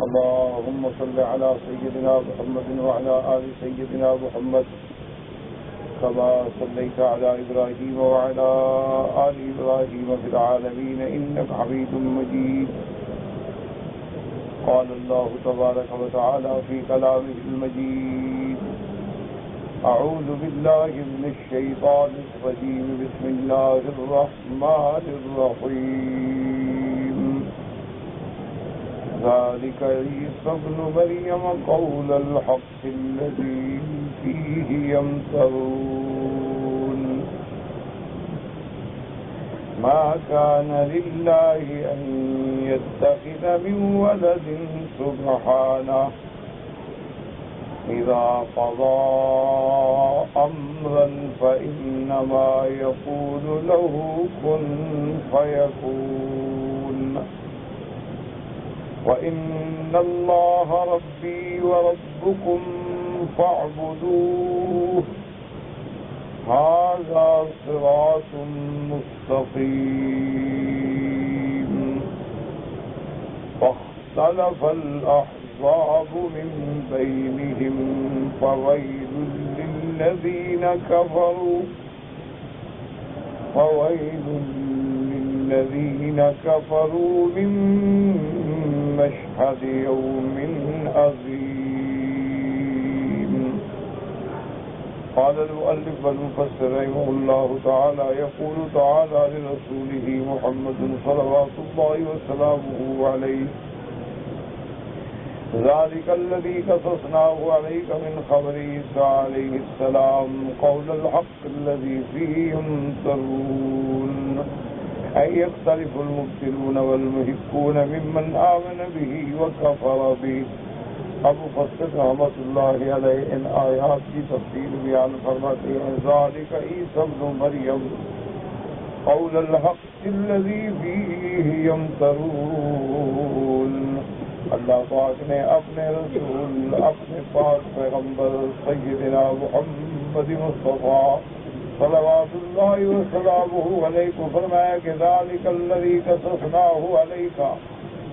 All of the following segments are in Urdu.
اللهم صل على سيدنا محمد وعلى آل سيدنا محمد كما صليت على إبراهيم وعلى آل إبراهيم في العالمين إنك حميد مجيد. قال الله تبارك وتعالى في كلامه المجيد: أعوذ بالله من الشيطان الرجيم بسم الله الرحمن الرحيم. ذلك عيسى ابن مريم قول الحق الذي فيه يمترون. ما كان لله أن يتخذ من ولد سبحانه إذا قضى أمرا فإنما يقول له كن فيكون. وإن الله ربي وربكم فاعبدوه هذا صراط مستقيم. فاختلف الأحزاب من بينهم فويل للذين كفروا من مشهد يوم عظيم. قال المؤلف والمفسر رحمه الله تعالى: يقول تعالى لرسوله محمد صلوات الله وسلامه عليه: ذلك الذي قصصناه عليك من خبر عيسى عليه السلام قول الحق الذي فيه يمترون. أن يختلف المبتلون والمحقون ممن آمن به وكفر به. ابو فصل رحمۃ اللہ علیہ ان آیات کی تفصیل بیان فرماتے ہیں: ذالک عیسی ابن مریم قول الحق الذی فیہ یمترون. اللہ پاک نے اپنے رسول اپنے پاک پیغمبر سیدنا محمد مصطفیٰ صلوات اللہ وسلامہ علیہ کو فرمایا کہ ذالک الذی قصصناہ علیک،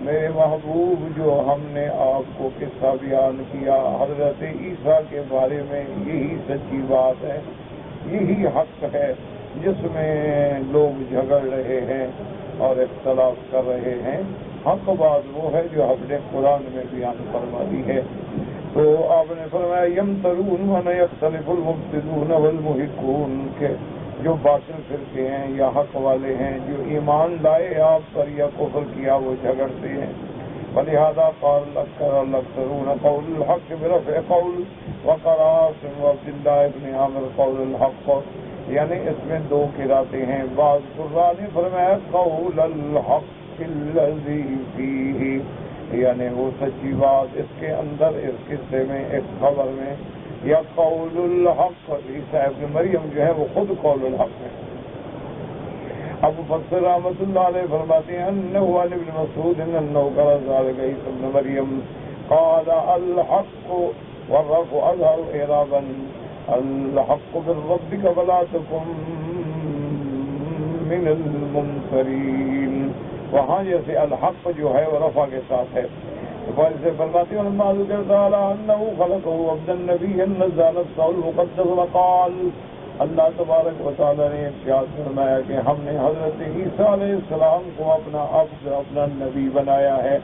میرے محبوب جو ہم نے آپ کو قصہ بیان کیا حضرت عیسیٰ کے بارے میں، یہی سچی بات ہے، یہی حق ہے جس میں لوگ جھگڑ رہے ہیں اور اختلاف کر رہے ہیں. حق بات وہ ہے جو ہم نے قرآن میں بیان فرما دی ہے. تو آپ نے فرمایا یمترون من یختلف المبتلون والمحقون، کہ جو باطل فرقے ہیں یا حق والے ہیں، جو ایمان لائے آپ پر یا کفر کیا، وہ جھگڑتے ہیں. فلہذا قال الاکثرون قول الحق برفع قول وقراء وعبد اللہ ابن عامر قول الحق، یعنی اس میں دو قراتیں ہیں. بعض قراء نے فرمایا قول الحق الذی فیہ، یعنی وہ سچی بات اس کے اندر، اس قصے میں، اس خبر میں. یا قول الحق، عیسیٰ ابن مریم جو ہے وہ خود قول الحق ہے. ابو فصل رحمۃ اللہ علیہ فرماتے ہیں: انہ عن ابن مسعود انہ قال ذلک عیسی ابن مریم قال الحق والرفع اظہر اعرابا الحق بالربک فلا تکن من الممترین. وہاں جیسے الحق جو ہے وہ رفع کے ساتھ ہے. سے فرماتی ہیں اللہ ذکر تعالی انہ خلقہ عبدا نبیا نزہ نفسہ المقدس وقال، اللہ تبارک و تعالی نے ارشاد فرمایا کہ ہم نے حضرت عیسیٰ علیہ السلام کو اپنا عبد، اپنا نبی بنایا ہے،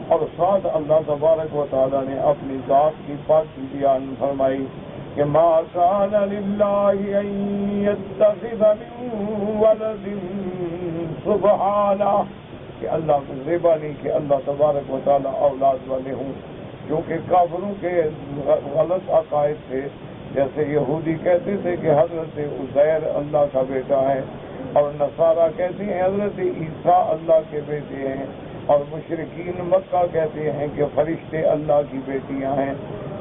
اور ساتھ اللہ تبارک و تعالی نے اپنی ذات کی پاکی بیان فرمائی کہ ما کان للہ ان یتخذ من ولد سبحانہ، کہ اللہ کو زیبا نہیں کہ اللہ تبارک و تعالی اولاد والے ہوں، جو کہ کافروں کے غلط عقائد تھے. جیسے یہودی کہتے تھے کہ حضرت عزیر اللہ کا بیٹا ہے، اور نصارہ کہتے ہیں حضرت عیسیٰ اللہ کے بیٹے ہیں، اور مشرکین مکہ کہتے ہیں کہ فرشتے اللہ کی بیٹیاں ہیں.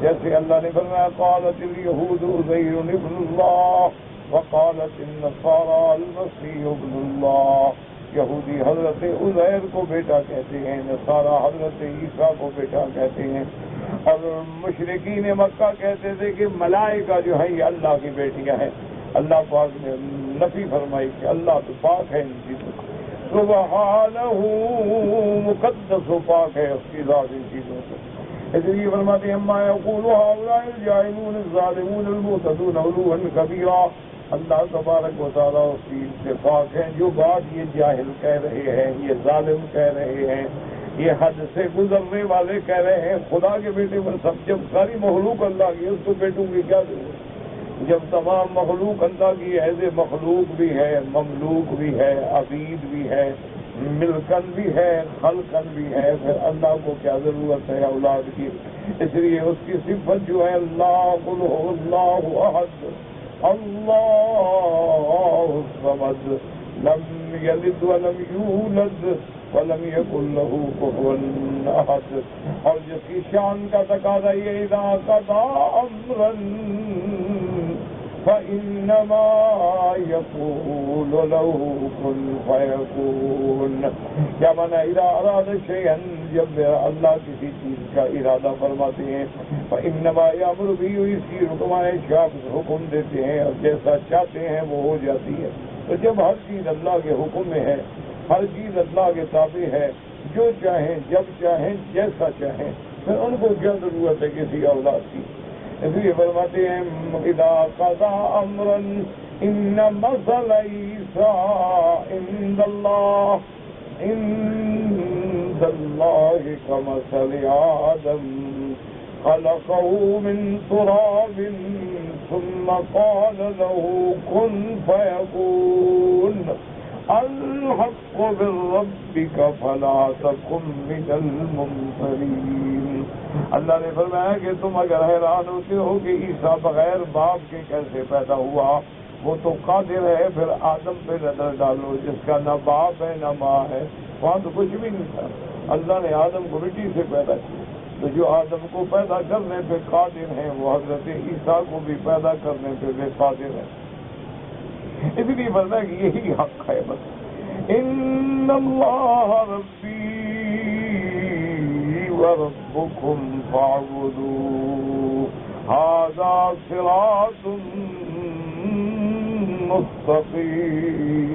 جیسے اللہ نے فرمایا قالت الیہود عزیر ابن اللہ وقالت النصارى المسیح ابن اللہ. یہودی حضرت عزیر کو بیٹا کہتے ہیں، نصارہ حضرت عیسیٰ کو بیٹا کہتے ہیں، اور مشرکین مکہ کہتے تھے کہ ملائکہ جو ہیں یہ اللہ کی بیٹیاں ہیں. اللہ پاک نے نفی فرمائی کہ اللہ تو پاک ہے ان چیزوں. سبحانہ مقدس و پاک ہے اس کی ذات ان چیزوں سے. اس لیے فرماتے ہیں اما یقول هؤلاء الجاهلون الظالمون المعتدون علوا کبیرا. اللہ تبارک و تعالیٰ اس چیز سے پاک ہے جو بات یہ جاہل کہہ رہے ہیں، یہ ظالم کہہ رہے ہیں، یہ حد سے گزرنے والے کہہ رہے ہیں. خدا کے بیٹے پر سب، جب ساری مخلوق اللہ کی، اس کو بیٹوں کی کیا ضرورت؟ جب تمام مخلوق اللہ کی ہے، مخلوق بھی ہے، مملوک بھی ہے، عبید بھی ہے، ملکن بھی ہے، خلقن بھی ہے، پھر اللہ کو کیا ضرورت ہے اولاد کی؟ اس لیے اس کی صفت جو ہے اللہ قل هو اللہ احد اللہ الصمد لم یلد ولم یولد ولم یکن له کفوا احد. اور جس کی شان کا تقاضا یہ اذا قضى امرا فإنما يقول له كن فيكون. کیا مانا اذا اراد شيئا، جب اللہ کسی چیز کا ارادہ فرماتے ہیں، فإنما يأمر به، اس کی حکم دیتے ہیں اور جیسا چاہتے ہیں وہ ہو جاتی ہے. تو جب ہر چیز اللہ کے حکم میں ہے، ہر چیز اللہ کے تابع ہے، جو چاہیں جب چاہیں جیسا چاہیں، پھر ان کو کیا ضرورت ہے کسی اولاد کی؟ اس لیے فرماتے ہیں اذا قضى امرا ان مثل عیسیٰ عند اللہ كمثل آدم خلقه من تراب ثم قال له كن فيكون. الحق من ربك فلا تكن من الممترين. اللہ نے فرمایا کہ تم اگر حیران ہوتے ہو کہ عیسیٰ بغیر باپ کے کیسے پیدا ہوا، وہ تو قادر ہے. پھر آدم پہ نظر ڈالو جس کا نہ باپ ہے نہ ماں ہے، وہاں تو کچھ بھی نہیں تھا. اللہ نے آدم کو مٹی سے پیدا کیا، تو جو آدم کو پیدا کرنے پہ قادر ہیں وہ حضرت عیسیٰ کو بھی پیدا کرنے پہ بھی قادر ہے. اس لیے فرمایا کہ یہی حق ہے بس. ان اللہ ربی وربکم فاعبدوہ ھذا صراط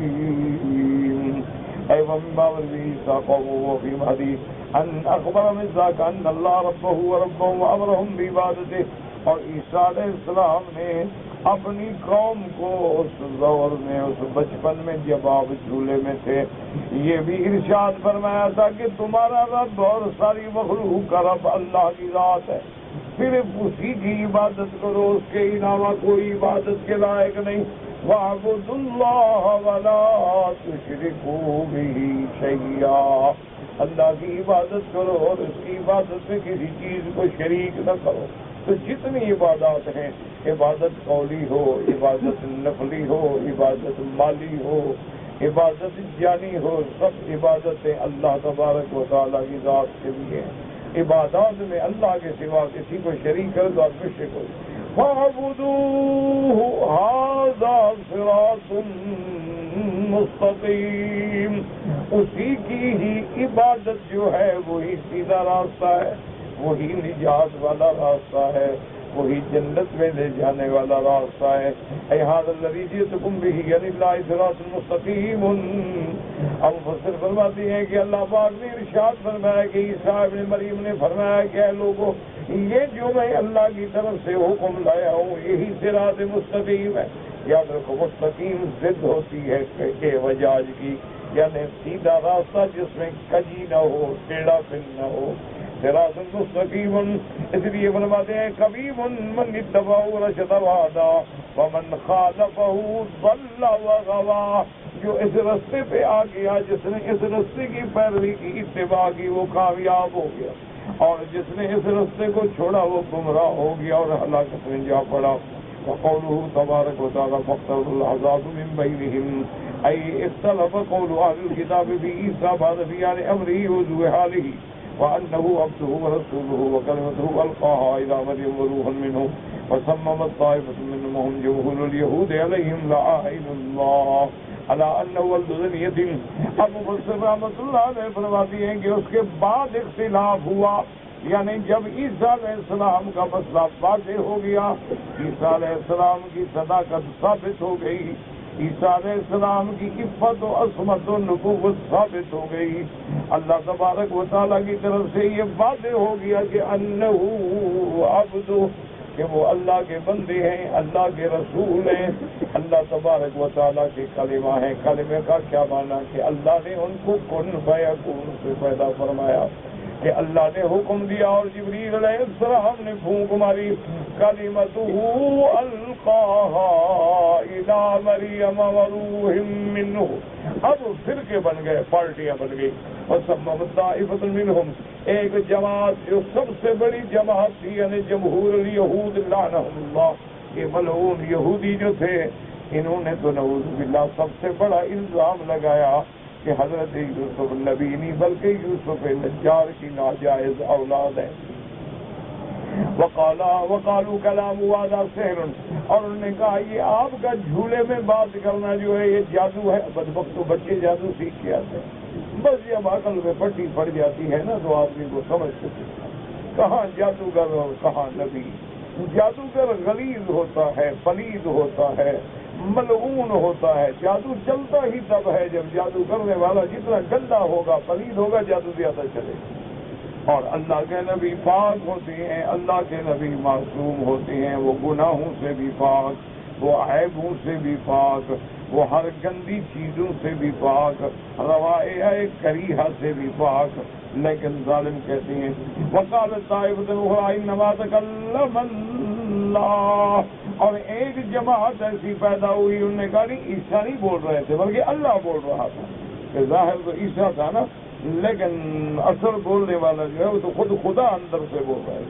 مستقیم. اے ومما عیسیٰ قومه فی حدیث ان اخبر من ذاک ان اللہ ربہ وربہم وامرہم بعبادتہ. اور عیسیٰ علیہ السلام نے اپنی قوم کو اس دور میں، اس بچپن میں جب آپ جھولے میں تھے، یہ بھی ارشاد فرمایا تھا کہ تمہارا رب اور ساری مخلوق کا رب اللہ کی ذات ہے، صرف اسی کی عبادت کرو، اس کے علاوہ کوئی عبادت کے لائق نہیں. وَاعْبُدُوا اللَّهَ وَلَا تُشْرِكُوا بِهِ شَيْئًا. اللہ کی عبادت کرو اور اس کی عبادت میں کسی چیز کو شریک نہ کرو. تو جتنی عبادات ہیں، عبادت قولی ہو، عبادت نفلی ہو، عبادت مالی ہو، عبادت جانی ہو، سب عبادتیں اللہ تبارک و تعالیٰ کی ذات کے لیے ہیں. عبادات میں اللہ کے سوا کسی کو شریک کر دو اور مشرک ہو. فَاعْبُدُوهُ هَذَا صِرَاطٌ مُسْتَقِيمٌ. اسی کی ہی عبادت جو ہے وہی سیدھا راستہ ہے، وہی نجات والا راستہ ہے، وہی جنت میں لے جانے والا راستہ ہے. اے ھذا الذی جئتکم بہ یعنی اللہ صراط مستقیم. اب مفسر فرماتے ہیں کہ اللہ پاک نے ارشاد فرمایا کہ عیسیٰ ابن مریم نے فرمایا کہ اے لوگوں، یہ جو میں اللہ کی طرف سے حکم لایا ہوں یہی صراط مستقیم ہے. یاد رکھو مستقیم ضد ہوتی ہے کہ وجاج کی، یعنی سیدھا راستہ جس میں کجی نہ ہو، ٹیڑھا پن نہ ہو. صراط مستقیم. اس لیے فرماتے ہیں قویم من اتبعہ رشد وہدا ومن خالفہ ضل وغوا. جو اس راستے پہ آ گیا، جس نے اس راستے کی پیروی کی، اتباع کی، وہ کامیاب ہو گیا، اور جس نے اس راستے کو چھوڑا وہ گمراہ ہو گیا اور ہلاکت میں جا پڑا. وقوله تبارک وتعالی فاختلف الاحزاب من بینهم ای اختلف قول اهل الكتاب بعیسیٰ بعد بیان امره وضوح حاله وانه عبده ورسوله وکلمته القاها الى مریم وروح منه وسممت طائفة منهم وهم جمهور اليهود علیہم لعائن اللہ علی انه ولد ذریۃ. ابو بکر رحمۃ اللہ علیہ فرماتے ہیں کہ اس کے بعد اختلاف ہوا، یعنی جب عیسیٰ علیہ السلام کا مسئلہ واضح ہو گیا، عیسیٰ علیہ السلام کی صداقت ثابت ہو گئی، عیسیٰ علیہ السلام کی عفت و عصمت و نبوت ثابت ہو گئی. اللہ تبارک و تعالیٰ کی طرف سے یہ واضح ہو گیا کہ انہ عبد، کہ وہ اللہ کے بندے ہیں، اللہ کے رسول ہیں، اللہ تبارک و تعالیٰ کے کلمہ ہیں. کلمے کا کیا معنی؟ کہ اللہ نے ان کو کن فیکون سے پیدا فرمایا، کہ اللہ نے حکم دیا اور جبریل علیہ السلام نے پھونک ماری. کلمتہ القاہا الی مریم وروح منہ. اب فرقے بن گئے، پارٹیاں بن گئی. وسمت طائفۃ منہم، ایک جماعت جو سب سے بڑی جماعت تھی، یعنی جمہور الیہود لعنہم اللہ، یہ ملعون یہودی جو تھے، انہوں نے تو نعوذ باللہ سب سے بڑا الزام لگایا کہ حضرت یوسف نبی نہیں بلکہ یوسف نجار کی ناجائز اولاد ہے. وقالوا کلام هذا سحر، اور انہوں نے کہا یہ آپ کا جھولے میں بات کرنا جو ہے یہ جادو ہے. بدبخت تو بچے جادو سیکھ کے آتے ہیں، بس جب عقل میں پٹی پڑ جاتی ہے نا تو آدمی کو سمجھ سکتے کہاں جادوگر اور کہاں نبی. جادوگر غلیظ ہوتا ہے، پلید ہوتا ہے، ملعون ہوتا ہے. جادو چلتا ہی تب ہے جب جادو کرنے والا جتنا گندا ہوگا، پلید ہوگا، جادو زیادہ چلے. اور اللہ کے نبی پاک ہوتے ہیں، اللہ کے نبی معصوم ہوتے ہیں، وہ گناہوں سے بھی پاک، وہ عیبوں سے بھی پاک، وہ ہر گندی چیزوں سے بھی پاک، روائے کریہہ سے بھی پاک. لیکن ظالم کہتے ہیں وقالت طائفۃ اخری انما تکلم اللہ، اور ایک جماعت ایسی پیدا ہوئی، انہوں نے کہا نہیں عیسیٰ نہیں بول رہے تھے بلکہ اللہ بول رہا تھا. کہ ظاہر تو عیسیٰ تھا نا، لیکن اصل بولنے والا جو ہے وہ تو خود خدا اندر سے بول رہا ہے.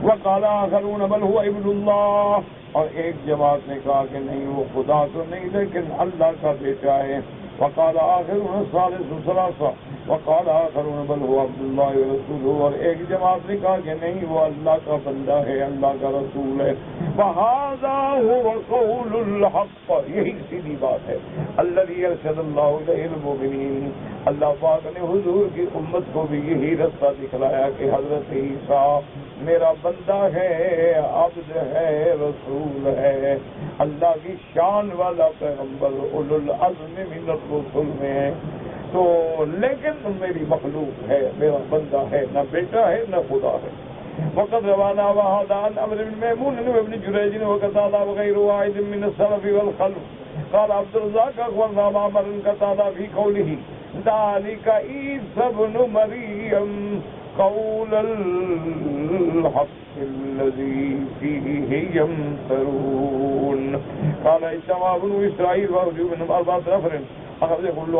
وقال آخرون بل هو ابن اللہ، اور ایک جماعت نے کہا کہ نہیں وہ خدا تو نہیں لیکن اللہ کا بیٹا ہے. وقال آخرون ثالث ثلاثہ، وقال آخرون بل هو عبد اللہ ورسولہ، اور ایک جماعت نے کہا کہ نہیں وہ اللہ کا بندہ ہے، اللہ کا رسول ہے. وہذا هو قول الحق، یہی سیدھی بات ہے. الذی ارشد اللہ الیہ المؤمنین، اللہ پاک نے حضور کی امت کو بھی یہی رستہ دکھلایا کہ حضرت عیسیٰ میرا بندہ ہے، عبد ہے، رسول ہے، اللہ کی شان والا پیغمبر، اولو العزم من الرسل میں ہے. تو لیکن میری مخلوق ہے، میرا بندہ ہے، نہ بیٹا ہے نہ خدا ہے. وقد روانا وهذا عن عمرو بن ميمون وابن جريج وقتادة وغير واحد من السلف والخلف. قال عبد الرزاق اخبرنا معمر قتادة في قوله ذلك عيسى ابن مريم قول الحق الذي فيه يمترون. قال اجتمع بنو اسرائيل وارجو منهم 4 نفر أخذ كل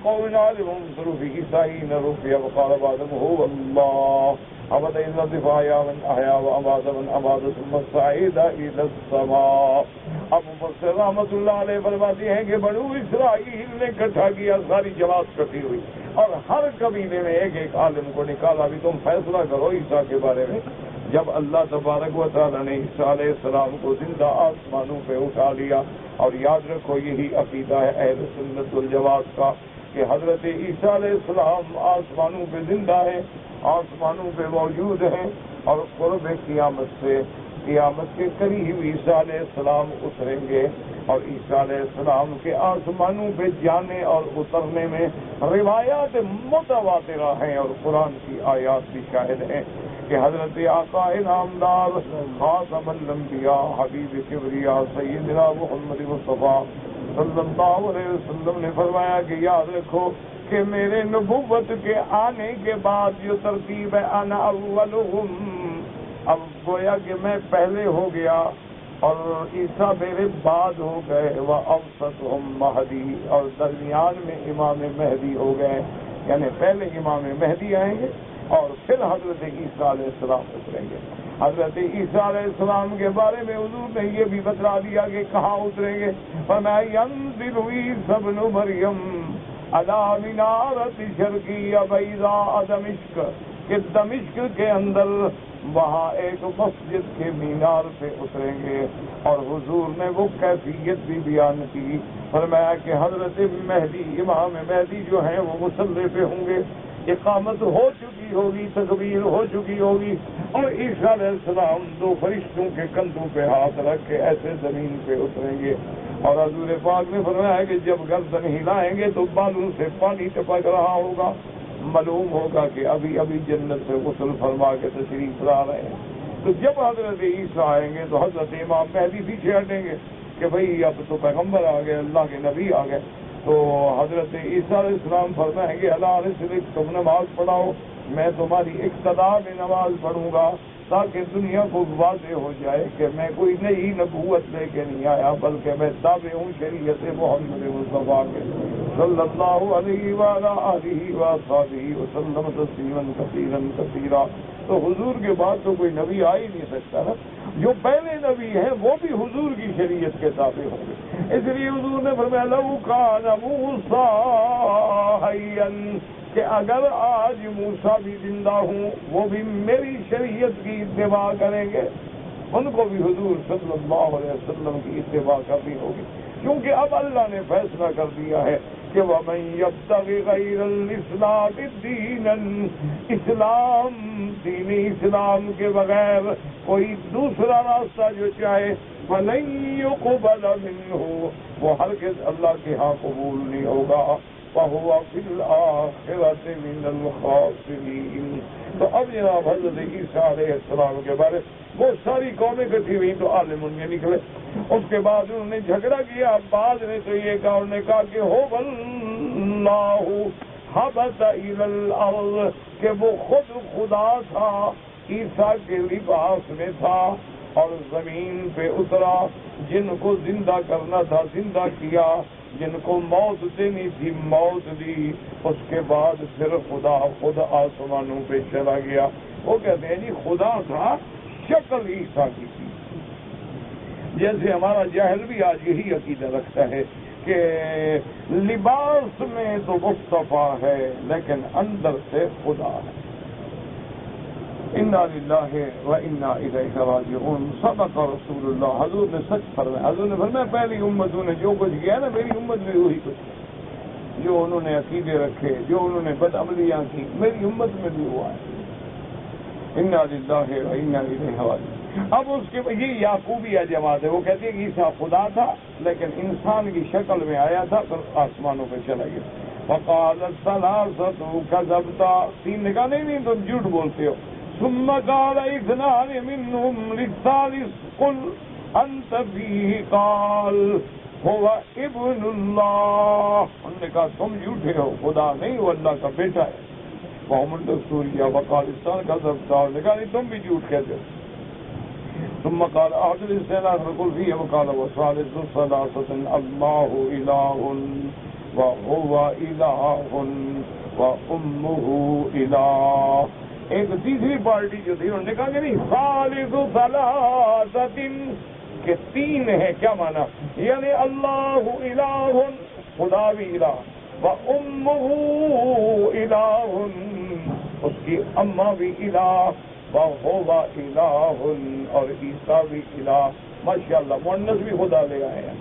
قوم عالم انظروا في عيسى رفيع وقال بعضهم هو الله أبدا إذا دفاع من أحيا وأمات من أمات ثم صعد إلى السماء. اب مفسر رحمت اللہ علیہ فرماتے ہیں کہ بنو اسرائیل نے اکٹھا کیا، ساری جماعت کٹھی ہوئی اور ہر قبیلے میں ایک ایک عالم کو نکالا بھی تم فیصلہ کرو عیسیٰ کے بارے میں. جب اللہ تبارک و تعالیٰ نے عیسیٰ علیہ السلام کو زندہ آسمانوں پہ اٹھا لیا، اور یاد رکھو یہی عقیدہ ہے اہل سنت والجماعت کا کہ حضرت عیسیٰ علیہ السلام آسمانوں پہ زندہ ہے، آسمانوں پہ موجود ہیں، اور قرب قیامت سے قیامت کے قریب عیسیٰ علیہ السلام اتریں گے. اور عیسیٰ علیہ السلام کے آسمانوں پہ جانے اور اترنے میں روایات متواترہ ہیں اور قرآن کی آیات بھی شاہد ہیں کہ حضرت آقا نامدار خاتم الانبیاء حبیب کبریا سیدنا محمد مصطفیٰ صلی اللہ علیہ وسلم نے فرمایا کہ یاد رکھو کہ میرے نبوت کے آنے کے بعد جو ترتیب ہے انا اولہم، اب گویا کہ میں پہلے ہو گیا اور عیسیٰ میرے بعد ہو گئے، وَأَوْسَطُهُمْ مَهْدِی، اور درمیان میں امام مہدی ہو گئے، یعنی پہلے امام مہدی آئیں گے اور پھر حضرت عیسیٰ علیہ السلام اتریں گے. حضرت عیسیٰ علیہ السلام کے بارے میں حضور نے یہ بھی بتلا دیا کہ کہاں اتریں گے. فَمَا يَنزِلُ عِیسَى ابْنُ مَرْیَمَ عَلَىٰ مِنَارَةِ شَرْقِیَّ بَیضَاءَ دَمِشْقَ، کہ دمشق کے اندر وہاں ایک مسجد کے مینار پہ اتریں گے. اور حضور نے وہ کیفیت بھی بیان کی، فرمایا کہ حضرت مہدی امام مہدی جو ہیں وہ مصلی پہ ہوں گے، اقامت ہو چکی ہوگی، تکبیر ہو چکی ہوگی، اور عیسیٰ علیہ السلام دو فرشتوں کے کندھوں پہ ہاتھ رکھ کے ایسے زمین پہ اتریں گے، اور حضور پاک نے فرمایا کہ جب گردن ہلائیں گے تو بالوں سے پانی ٹپک رہا ہوگا، معلوم ہوگا کہ ابھی ابھی جنت سے غسل فرما کے تشریف لا رہے ہیں۔ تو جب حضرت عیسیٰ آئیں گے تو حضرت امام مہدی پیچھے ہٹیں گے کہ بھئی اب تو پیغمبر آ گئے، اللہ کے نبی آ گئے۔ تو حضرت عیسیٰ علیہ السلام فرمائیں گے اللہ رسلک تم نماز پڑھاؤ، میں تمہاری اقتدا میں نماز پڑھوں گا، تاکہ دنیا کو واضح ہو جائے کہ میں کوئی نئی نبوت لے کے نہیں آیا، بلکہ میں تابع ہوں شریعت محمد مصطفیٰ کے صلی اللہ علیہ وآلہ آلہ وصحبہ وسلم تسلیما کثیرا کثیرا۔ تو حضور کے بعد تو کوئی نبی آ ہی نہیں سکتا نا، جو پہلے نبی ہیں وہ بھی حضور کی شریعت کے تابع ہوں گے۔ اس لیے حضور نے فرمایا لو کان موسیٰ حیا، کہ اگر آج موسیٰ بھی زندہ ہوں وہ بھی میری شریعت کی اتباع کریں گے، ان کو بھی حضور صلی اللہ علیہ وسلم کی اتباع کرنی ہوگی، کیونکہ اب اللہ نے فیصلہ کر دیا ہے کہ وَمَن يَبْتَغِ غَيْرَ الْإِسْلَامِ دِينًا، دین اسلام کے بغیر کوئی دوسرا راستہ جو چاہے فَلَن يُقْبَلَ مِنْهُ، وہ ہرگز اللہ کے ہاں قبول نہیں ہوگا، وَهُوَ فِي الْآخِرَةِ مِنَ الْخَاسِرِينَ۔ تو اب جناب حضرت عیسیٰ علیہ السلام کے بارے وہ ساری قومیں کٹھی ہوئی تو عالم ان کے نکلے، اس کے بعد انہوں نے جھگڑا کیا، بعد نے تو یہ کہا، انہوں نے کہا کہ ہو اللہ حبت الی الارض، کہ وہ خود خدا تھا، عیسیٰ کے لباس میں تھا اور زمین پہ اترا، جن کو زندہ کرنا تھا زندہ کیا، جن کو موت دینی تھی موت دی، اس کے بعد پھر خدا خود آسمانوں پہ چلا گیا۔ وہ کہتے ہیں جی خدا تھا، شکل عیسیٰ کی تھی، جیسے ہمارا جاہل بھی آج یہی عقیدہ رکھتا ہے کہ لباس میں تو مصطفیٰ ہے لیکن اندر سے خدا ہے۔ انا للہ و انا الیہ راجعون۔ صدق رسول اللہ، حضور نے سچ فرمایا، حضور نے فرمایا پہلی امتوں نے جو کچھ کیا نا میری امت میں وہی کچھ کیا، جو انہوں نے عقیدے رکھے، جو انہوں نے بد عملیاں کی، میری امت میں بھی ہوا ہے۔ انا للہ و انا الیہ راجعون۔ اب اس کے یہ یعقوبیہ جماعت ہے، وہ کہتی ہے کہ عیسیٰ خدا تھا لیکن انسان کی شکل میں آیا تھا پھر آسمانوں پہ چلا گیا۔ وقال الثلاثة كذبتا، تین نے کہا نہیں تم جھوٹ بولتے ہو۔ ثم قال اثنان منهم للثالث قل انت فيه قال هو ابن اللہ، انہوں نے کہا تم جھوٹے ہو، خدا نہیں وہ اللہ کا بیٹا ہے۔ محمد سوریہ وقالستان كذبتا، انہوں نے کہا نہیں تم بھی جھوٹ کہتے ہو۔ ثم قال احد الاثنين فقل فيه وقال وثالث ثلاثة الله إله وهو إله وأمه إله۔ ایک تیسری پارٹی جو تھی انہوں نے کہا کہ نہیں ثالث ثلاثة، کہ تین ہے، کیا معنی؟ یعنی اللہ الہ، خدا بھی الہ، وأمه إله، اس کی اماں بھی الہ، وَهُوَ إِلَٰهٌ، اور عیسیٰ بھی الہ۔ ماشاءاللہ مؤنث بھی خدا لے آئے ہیں،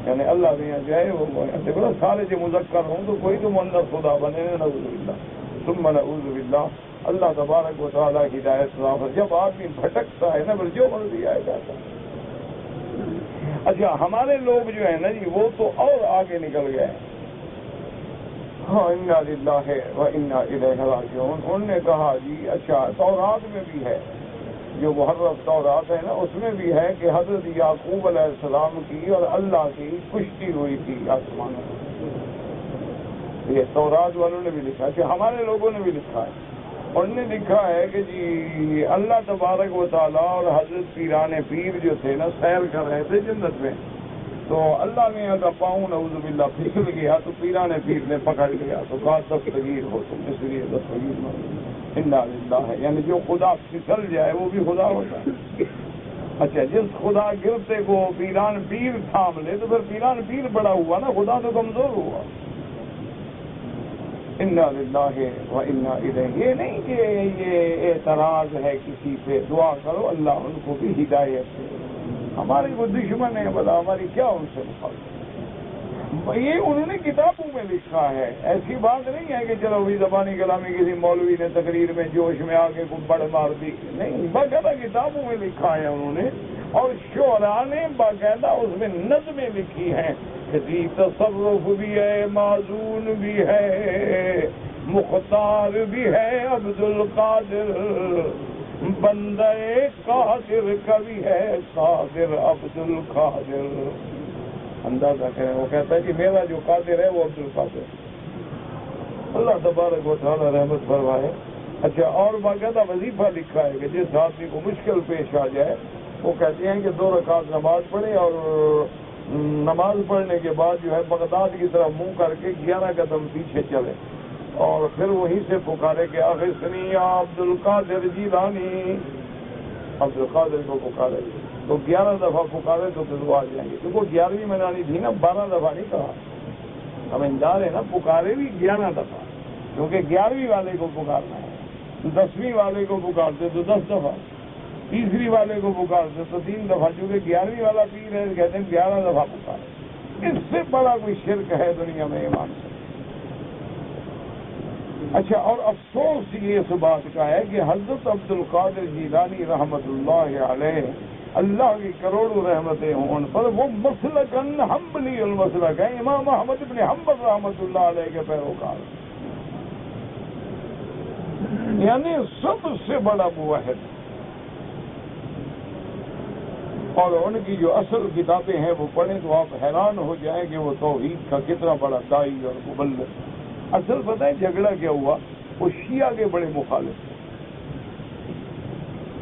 یعنی اللہ نے جو ہے وہ دیکھو سارے جو مذکر ہوں تو کوئی تو مؤنث خدا بنے، نعوذ باللہ ثم نعوذ باللہ۔ اللہ تبارک و تعالیٰ ہدایت عطا، جب آدمی بھٹکتا ہے نا پھر جو مرضی آئے جاتا ہے۔ اچھا ہمارے لوگ جو ہے نا جی وہ تو اور آگے نکل گئے ہیں۔ ہاں انا للہ و انا الیہ راجعون۔ انہوں نے کہا جی اچھا تورات میں بھی ہے، جو محرف تورات ہے نا اس میں بھی ہے کہ حضرت یعقوب علیہ السلام کی اور اللہ کی کشتی ہوئی تھی آسمانوں میں، یہ تورات والوں نے بھی لکھا ہے، کہ ہمارے لوگوں نے بھی لکھا ہے۔ انہوں نے لکھا ہے کہ جی اللہ تبارک و تعالیٰ اور حضرت پیران پیر جو تھے نا سیر کر رہے تھے جنت میں، تو اللہ نے اگر پاؤں نعوذ باللہ پھسل گیا تو پیران پیر نے پکڑ لیا تو کہا دستگیر ہو تم، اس لیے دستگیر نہ، انا للہ ہے، یعنی جو خدا پھسل جائے وہ بھی خدا ہوتا ہے۔ اچھا جس خدا گرتے کو پیران پیر تھام لے تو پھر پیران پیر بڑا ہوا نا، خدا تو کمزور ہوا۔ انا للہ و انا الیہ، یہ نہیں کہ یہ اعتراض ہے کسی پہ، دعا کرو اللہ ان کو بھی ہدایت دے، ہماری وہ دشمن ہے بلا، ہماری کیا ان سے مخالفت۔ یہ انہوں نے کتابوں میں لکھا ہے، ایسی بات نہیں ہے کہ چلو بھی زبانی کلامی کسی مولوی نے تقریر میں جوش میں آگے کو بڑھ مار دی، نہیں، باقاعدہ کتابوں میں لکھا ہے انہوں نے، اور شعراء نے باقاعدہ اس میں نظمیں لکھی ہیں، کسی تصرف بھی ہے، معزون بھی ہے، مختار بھی ہے، عبد القادر بندہ قادر کا بھی ہے، قادر عبد القادر۔ اندازہ کریں، وہ کہتا ہے کہ میرا جو قادر ہے وہ عبد القادر، اللہ تبارک و تعالی رحمت فرمائے۔ اچھا، اور باقاعدہ وظیفہ لکھا ہے کہ جس آدمی کو مشکل پیش آ جائے وہ کہتے ہیں کہ 2 رکعت نماز پڑھے اور نماز پڑھنے کے بعد جو ہے بغداد کی طرف منہ کر کے 11 قدم پیچھے چلے اور پھر وہیں سے پکارے کہ اغثنی یا عبد القادر جیلانی، عبد القادر کو پکارے تو 11 دفعہ پکارے تو پھر وہ آ جائیں گے، کیونکہ 11ویں منانی تھی نا، 12 دفعہ نہیں کہا، سمجھدار ہے نا، پکارے بھی 11 دفعہ، کیونکہ 11ویں والے کو پکارنا ہے، 10ویں والے کو پکارتے تو 10 دفعہ، 30ویں والے کو پکارتے تو 3 دفعہ، چونکہ 11ویں والا پیر ہے کہتے ہیں 11 دفعہ پکارے۔ اس سے بڑا کوئی شرک ہے دنیا میں ایمان سے؟ اچھا، اور افسوس یہ اس بات کا ہے کہ حضرت عبد القادر جیلانی رحمت اللہ علیہ، اللہ کی کروڑوں رحمتیں ہوں ان پر، وہ مسلکن حنبلی المسلک ہے، امام احمد بن حنبل رحمت اللہ علیہ کے پیروکار، یعنی سب سے بڑا موحد، اور ان کی جو اصل کتابیں ہیں وہ پڑھیں تو آپ حیران ہو جائیں کہ وہ توحید کا کتنا بڑا داعی اور مبلغ۔ اصل پتہ ہے جھگڑا کیا ہوا، وہ شیعہ کے بڑے مخالف تھے۔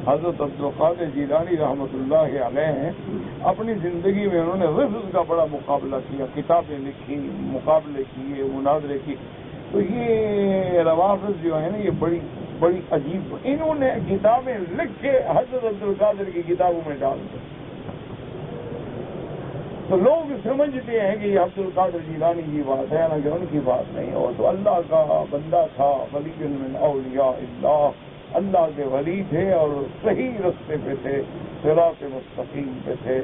حضرت عبد القادر جیلانی رحمۃ اللہ علیہ ہیں، اپنی زندگی میں انہوں نے رفض کا بڑا مقابلہ کیا، کتابیں لکھی، مقابلے کیے، مناظرے کی، تو یہ روافض جو ہے نا یہ بڑی بڑی عجیب، انہوں نے کتابیں لکھ کے حضرت عبد القادر کی کتابوں میں ڈال دی، تو لوگ سمجھتے ہیں کہ یہ عبد القادر جیلانی کی بات ہے، حالانکہ ان کی بات نہیں، اور تو اللہ کا بندہ تھا، ولی من اولیاء اللہ، اللہ کے ولی تھے اور صحیح رستے پہ تھے، صراط مستقیم پہ تھے،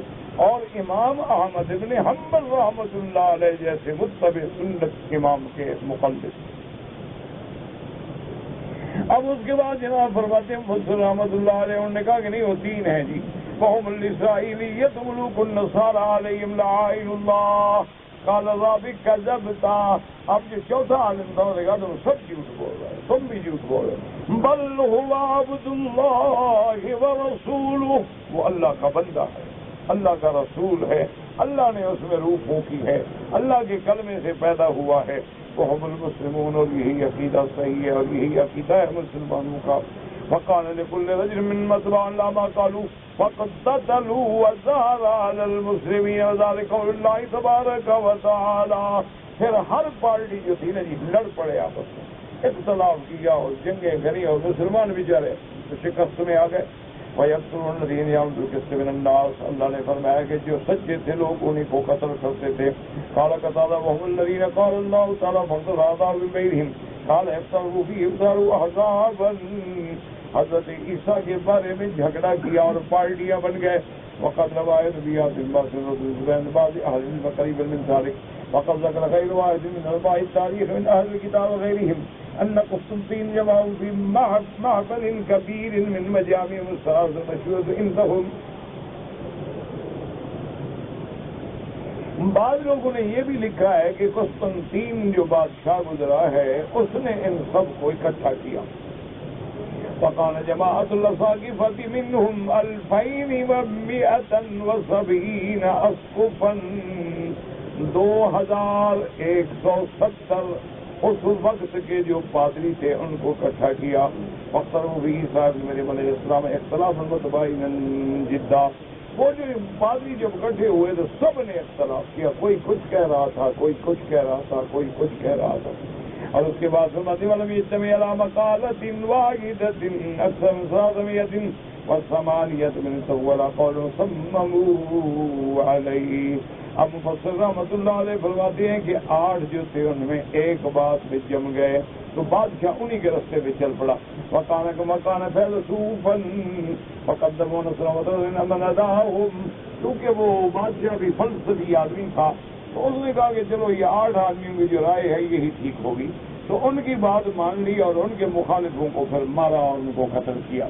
اور امام احمد بن حنبل رحمۃ اللہ علیہ جیسے متبع سنت امام کے مقلد۔ اب اس کے بعد جناب فرماتے ہیں مفسر رحمۃ اللہ علیہ، انہوں نے کہا کہ نہیں، وہ 3 ہیں جی، وهم الإسرائيلية ملوك النصارى عليهم لعائن الله قال رابق كذبتا۔ اب جو چوتھا عالم دورے گا تو سب جھوٹ بول رہے ہیں، تم بھی جھوٹ بول رہے ہیں، بل هو عبد الله ورسوله، وہ اللہ کا بندہ ہے، اللہ کا رسول ہے، اللہ نے اس میں روح پھونکی ہے، اللہ کے کلمے سے پیدا ہوا ہے، وهم المسلمون، اور یہی عقیدہ صحیح ہے اور یہی عقیدہ ہے مسلمانوں کا۔ فقال لكل رجل من متبع لا ما قالوا فقتلوا وزار على المسلمين وذلك قول الله تبارك وتعالى۔ پھر ہر پارٹی جو تھی نا جی لڑ پڑے آپس میں، اختلاف کیا اور جنگیں کری اور مسلمان بیچارے تو شکست میں آ گئے۔ وَيَقْتُلُونَ الَّذِينَ يَعْمُرُونَ بِالْقِسْطِ مِنَ النَّاسِ، اللہ نے فرمایا کہ جو سچے تھے لوگ انہیں کو قتل کرتے تھے۔ قَالَ قَتَادَةُ وَهُمُ الَّذِينَ قَالَ اللَّهُ تَعَالَى فَانْصُرْ عَذَابَ مِنْ بَيْنِهِمْ قَالَ افْتَرُوا فِيهِ افْتَرُوا أَحْزَابًا، حضرت عیسیٰ کے بارے میں جھگڑا کیا اور پارٹیاں بن گئے۔ وقد روایت بیات بعض اہل العلم قریبا من ذلك، وقد ذکر غیر واحد من علماء التاریخ من اہل الکتاب وغیرهم ان قسطنطین جمعوا في معبد كبير من مجامع الثلاث المشهورة عندهم۔ بعض لوگوں نے یہ بھی لکھا ہے کہ قسطنطین جو بادشاہ گزرا ہے اس نے ان سب کو اکٹھا کیا۔ فقال جماعت الاساقفة منهم 2170 اسقفا، 2170 اس وقت کے جو پادری تھے ان کو اکٹھا کیا۔ فاختروا به عیسیٰ ابن مریم علیہ السلام اختلافا متباینا جدا، وہ جو پادری جب اکٹھے ہوئے تو سب نے اختلاف کیا، کوئی کچھ کہہ رہا تھا، کوئی کچھ کہہ رہا تھا، کوئی کچھ کہہ رہا تھا، اور اس کے بعد فرماتے ولم یجتمع علی مقالۃ واحدۃ اکثر من 388 من اول قول صمموا علیہ۔ اب مفسر رحمۃ اللہ علیہ فرماتے ہیں کہ 8 جو تھے ان میں ایک بات میں جم گئے تو بادشاہ انہی کے رستے پہ چل پڑا۔ وکان مکان فیلسوفا فقدموا نصر وطن من اداهم، کیونکہ وہ بادشاہ بھی فلسفی آدمی تھا تو اس نے کہا کہ چلو یہ 8 آدمیوں کی جو رائے ہے یہی ٹھیک ہوگی، تو ان کی بات مان لی اور ان کے مخالفوں کو پھر مارا اور ان کو قتل کیا۔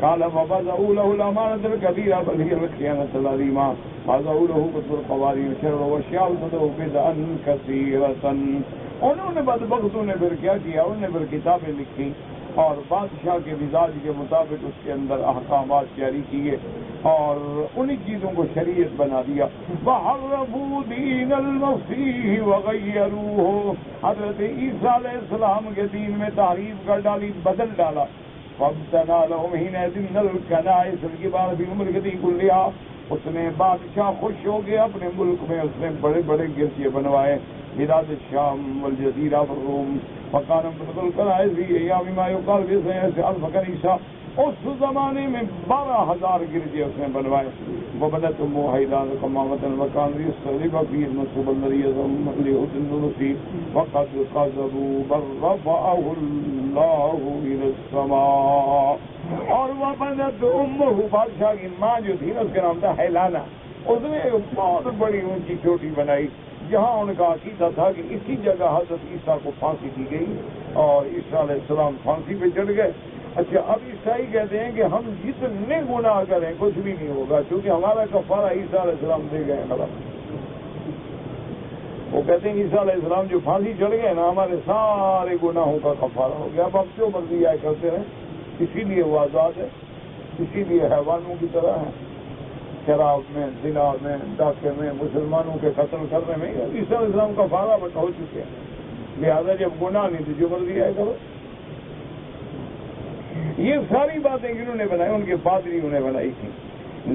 قال فبذروا له الأمانة الكبيرة بل هي الخيانة العظيمة فذروا له قتل القوارير شر وشياء صدروا بدعا كثيرة۔ انہوں نے بدبختوں نے پھر کیا کیا، انہوں نے پھر کتابیں لکھی اور بادشاہ کے مزاج کے مطابق اس کے اندر احکامات جاری کیے اور انہی چیزوں کو شریعت بنا دیا۔ وحرفوا دین المسیح وغیروہ، حضرت عیسیٰ علیہ السلام کے دین میں تحریف کر ڈالی، بدل ڈالا۔ وابتنا لهم حينئذ الكنائس الكبار في مملكته كلها، اس نے بادشاہ خوش ہو گیا اپنے ملک میں، اس نے بڑے بڑے گرجے بنوائے، بلاد الشام والجزیرہ والروم، فكان من الكنائس في ايام ما يقال في الف كنيسة، اس زمانے میں 12,000 گرجے اس نے بنوائے۔ وبنت موحدان قمامة المكان ليستغرب فيه المنصوب الذي يزعم اليهود النصي وقد كذبوا بل رفعه الله إلى السماء۔ اور وبنت امه، بادشاہ کی ماں جو تھی نا اس کا نام تھا حیلانہ، اس نے بہت بڑی اونچی چوٹی بنائی جہاں ان کا عقیدہ تھا کہ اسی جگہ حضرت عیسیٰ کو پھانسی دی گئی اور عیسیٰ علیہ السلام پھانسی پہ چڑھ گئے۔ اچھا، اب عیسائی کہتے ہیں کہ ہم جتنے گناہ کریں کچھ بھی نہیں ہوگا کیونکہ ہمارا کفارہ عیسیٰ علیہ السلام دے گئے۔ وہ کہتے ہیں عیسیٰ علیہ السلام جو پھانسی چڑھ گئے نا ہمارے سارے گناہوں کا کفارہ ہو گیا، اب آپ جو مرضی آئے کرتے رہیں، اسی لیے وہ آزاد ہے، اسی لیے حیوانوں کی طرح ہے، شراب میں، زنا میں، ڈاکے میں، مسلمانوں کے قتل کرنے میں عیسیٰ علیہ السلام کا کفارہ ہو چکے ہیں، لہٰذا جب گناہ نہیں تو جو مرضی آئے کرو۔ یہ ساری باتیں انہوں نے بنائی، ان کے پادریوں نے بنائی تھی،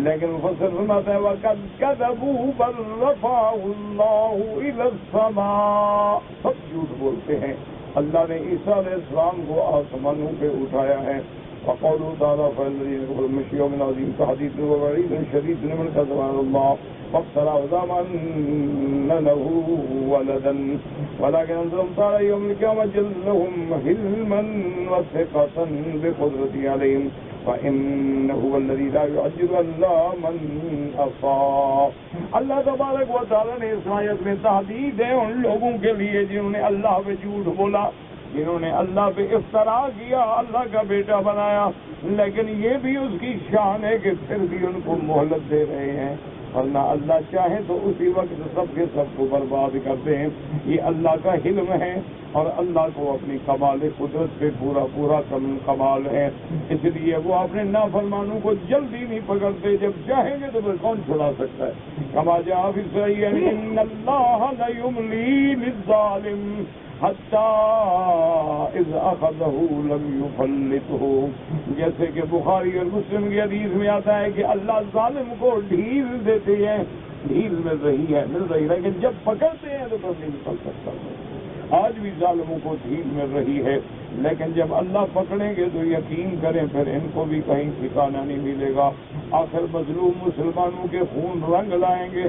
لیکن مفسر فرماتا ہے وَقَدْ كَذَبُوا بَلْ رَفَعَهُ اللَّهُ إِلَى السَّمَاءِ، سب جھوٹ بولتے ہیں، اللہ نے عیسیٰ علیہ السلام کو آسمانوں پہ اٹھایا ہے۔ وقوله تعالى فالذين كفروا من يوم عظيم كحديث ووعيد شديد لمن كذب على الله وافترى وزعم أن له ولدا ولكن أنزلهم تعالى يوم القيامة جل لهم حلما وثقة بقدرته عليهم فإنه هو الذي لا يعجز إلا من أصاب۔ اللہ تبارک و تعالیٰ نے اس آیت میں تحدید ہے ان لوگوں کے لیے جنہوں نے اللہ پہ جھوٹ بولا، جنہوں نے اللہ پہ افترا کیا، اللہ کا بیٹا بنایا، لیکن یہ بھی اس کی شان ہے کہ پھر بھی ان کو مہلت دے رہے ہیں، ورنہ اللہ چاہے تو اسی وقت سب کے سب کو برباد کرتے ہیں۔ یہ اللہ کا حلم ہے اور اللہ کو اپنی کمال قدرت پہ پورا پورا کمال ہے، اس لیے وہ اپنے نافرمانوں کو جلدی نہیں پکڑتے، جب چاہیں گے تو پھر کون چھڑا سکتا ہے۔ کما جاء فی الصحیح ان اللہ لیملی للظالم حتی اذ اخذہ لم یفلتہ، جیسے کہ بخاری اور مسلم کی حدیث میں آتا ہے کہ اللہ ظالم کو ڈھیل دیتے ہیں، ڈھیل مل رہی ہے، لیکن جب پکڑتے ہیں تو پھر نہیں نکل سکتا۔ آج بھی ظالموں کو ڈھیل مل رہی ہے، لیکن جب اللہ پکڑیں گے تو یقین کریں پھر ان کو بھی کہیں ٹھکانہ نہیں ملے گا، آخر مظلوم مسلمانوں کے خون رنگ لائیں گے،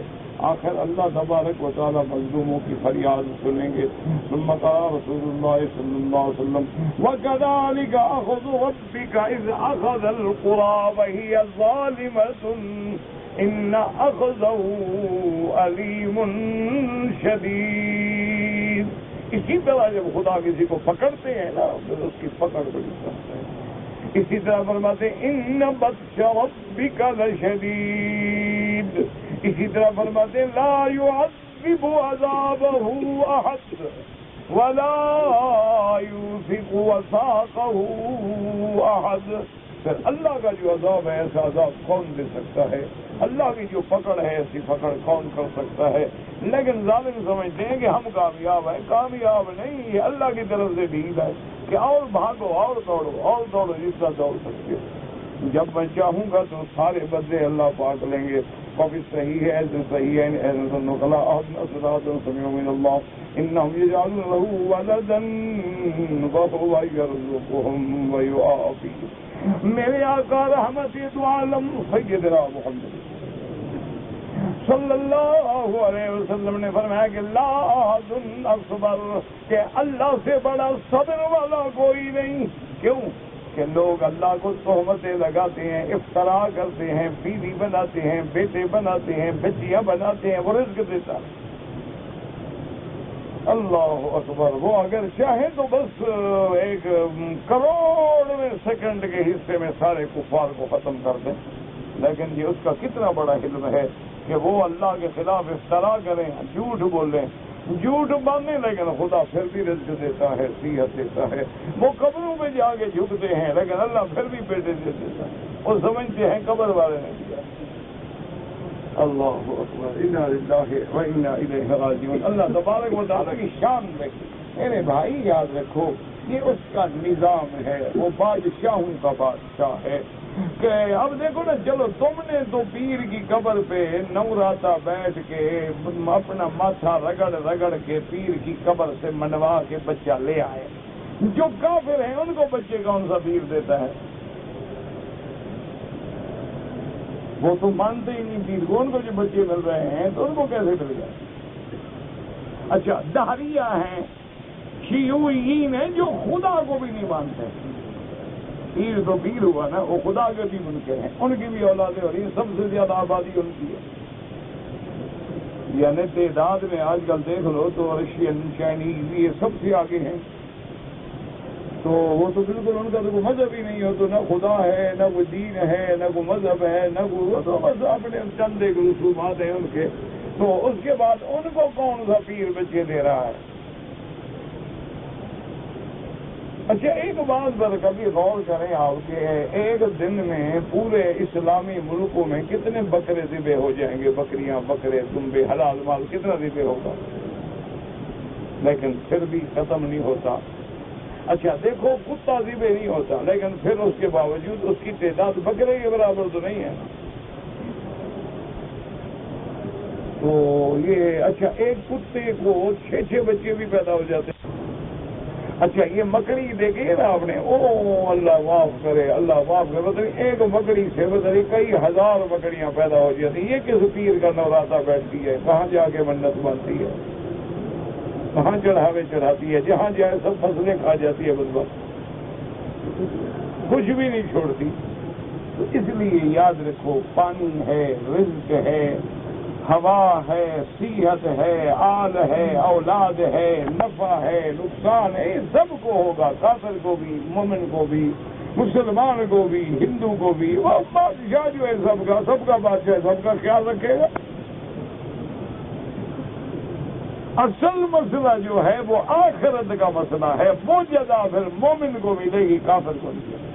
آخر اللہ تبارک و تعالی مظلوموں کی فریاد سنیں گے۔ ثم قال رسول اللہ صلی اللہ علیہ وسلم وَكَذَلِكَ أَخْذُ رَبِّكَ إِذْ أَخَذَ الْقُرَىٰ وَهِيَ ظَالِمَةٌ إِنَّ أَخْذَهُ أَلِيمٌ شَدِيدٌ۔ اسی طرح جب خدا کسی کو پکڑتے ہیں نا پھر اس کی پکڑ بڑی سخت ہے۔ اسی طرح فرماتے ہیں إِنَّ بَطْشَ رَبِّكَ لَشَدِيدٌ، اسی طرح فرماتے ہیں لا يعذب عذابه احد ولا يوثق وثاقه احد۔ پھر اللہ کا جو عذاب ہے ایسا عذاب کون دے سکتا ہے، اللہ کی جو پکڑ ہے ایسی پکڑ کون کر سکتا ہے۔ لیکن ظالم سمجھتے ہیں کہ ہم کامیاب ہیں، کامیاب نہیں، یہ اللہ کی طرف سے ڈھیل ہے کہ اور بھاگو اور دوڑو جتنا دوڑ سکتے ہو، جب میں چاہوں گا تو سارے بدلے اللہ پاک لیں گے۔ کافی صحیح ہے، ایسے صحیح ہے نقلا صراط سمیع من اللہ انہم یجعلون له ولدا وهو یرزقهم ویعافیہم۔ میرے آقا رحمت دو عالم سیدنا محمد صلی اللہ علیہ وسلم نے فرمایا کہ لا احد اصبر، کہ اللہ سے بڑا صبر والا کوئی نہیں۔ کیوں کہ لوگ اللہ کو تہمتیں لگاتے ہیں، افترا کرتے ہیں، بیوی بناتے ہیں، بیٹے بناتے ہیں، بچیاں بناتے ہیں، وہ رزق دیتا ہے، اللہ اکبر. وہ اگر چاہیں تو بس 1 کروڑویں سیکنڈ کے حصے میں سارے کفار کو ختم کر دیں، لیکن یہ اس کا کتنا بڑا علم ہے کہ وہ اللہ کے خلاف افترا کریں، جھوٹ بولیں، جھوٹ باندھیں، لیکن خدا پھر بھی رزق دیتا ہے، صحت دیتا ہے. وہ قبروں میں جا کے جھکتے ہیں لیکن اللہ پھر بھی بیٹے دے دیتا ہے. وہ سمجھتے ہیں قبر والے نے دیا. اللہ اکبر. انا للہ و انا الیہ راجعون. اللہ تبارک و تعالیٰ کی شان رکھے. میرے بھائی یاد رکھو یہ اس کا نظام ہے، وہ بادشاہوں کا بادشاہ ہے. کہ اب دیکھو نا، چلو تم نے تو پیر کی قبر پہ نوراتا بیٹھ کے اپنا ماتھا رگڑ رگڑ کے پیر کی قبر سے منوا کے بچہ لے آئے. جو کافر ہیں ان کو بچے کون سا پیر دیتا ہے؟ وہ تو مانتے ہی نہیں پیر کو. ان کو جو بچے مل رہے ہیں تو ان کو کیسے مل گئے؟ اچھا دہریہ ہیں، شیوعیین ہیں جو خدا کو بھی نہیں مانتے. پیر تو پیر ہوا نا، وہ خدا کے بھی منکر ہیں، ان کی بھی اولادیں ہو رہی ہیں. سب سے زیادہ آبادی ان کی ہے. یعنی تعداد میں آج کل دیکھ لو تو رشین، چائنیز یہ سب سے آگے ہیں. تو وہ تو بالکل ان کا تو کوئی مذہب ہی نہیں ہو، تو نہ خدا ہے، نہ کوئی دین ہے، نہ کوئی مذہب ہے، نہ کوئی، وہ تو بس اپنے چند ایک رسومات ہیں ان کے. تو اس کے بعد ان کو کون سا پیر بچے دے رہا ہے؟ اچھا ایک بات پر کبھی غور کریں آپ کہ ایک دن میں پورے اسلامی ملکوں میں کتنے بکرے ذبح ہو جائیں گے؟ بکریاں، بکرے، دمبے، حلال مال کتنا ذبح ہوگا؟ لیکن پھر بھی ختم نہیں ہوتا. اچھا دیکھو کتا ذبح نہیں ہوتا لیکن پھر اس کے باوجود اس کی تعداد بکرے کے برابر تو نہیں ہے. تو یہ اچھا ایک کتے کو 6 بچے بھی پیدا ہو جاتے ہیں. اچھا یہ مکڑی دیکھیے نا آپ نے، او اللہ معاف کرے، اللہ معاف کرے، مطلب ایک مکڑی سے مطلب کئی ہزار مکڑیاں پیدا ہو جاتی. یہ کس پیر کا نوراتا بیٹھتی ہے؟ کہاں جا کے منت باندھتی ہے؟ کہاں چڑھاوے چڑھاتی ہے؟ جہاں جائے سب فصلیں کھا جاتی ہے، بس کچھ بھی نہیں چھوڑتی. تو اس لیے یاد رکھو پانی ہے، رزق ہے، ہوا ہے، صحت ہے، آل ہے، اولاد ہے، نفع ہے، نقصان ہے، یہ سب کو ہوگا. کافر کو بھی، مومن کو بھی، مسلمان کو بھی، ہندو کو بھی. وہ بادشاہ جو ہے سب کا بادشاہ سب کا خیال رکھے گا. اصل مسئلہ جو ہے وہ آخرت کا مسئلہ ہے. وہ جزا پھر مومن کو ملے گی، کافر کو نہیں.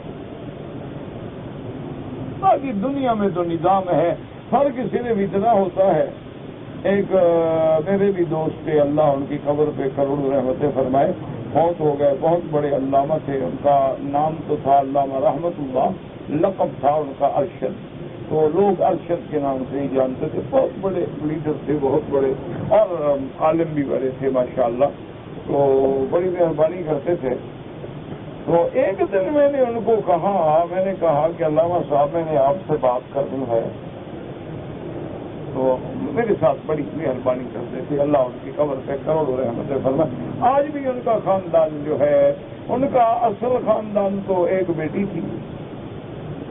باقی دنیا میں تو نظام ہے. فرق صرف اتنا ہوتا ہے، ایک میرے بھی دوست تھے، اللہ ان کی قبر پہ کروڑوں رحمتیں فرمائے، بہت ہو گئے، بہت بڑے علامہ تھے. ان کا نام تو تھا علامہ رحمت اللہ، لقب تھا ان کا ارشد. تو لوگ ارشد کے نام سے ہی جانتے تھے. بہت بڑے لیڈر تھے، بہت بڑے، اور عالم بھی بڑے تھے ماشاءاللہ. تو بڑی مہربانی کرتے تھے. تو ایک دن میں نے ان کو کہا، میں نے کہا کہ علامہ صاحب میں نے آپ سے بات کرنی ہے. تو میرے ساتھ بڑی مہربانی کرتے تھے. اللہ ان کی قبر پہ کروڑوں رحمتیں فرمائے. آج بھی ان کا خاندان جو ہے، ان کا اصل خاندان تو ایک بیٹی تھی،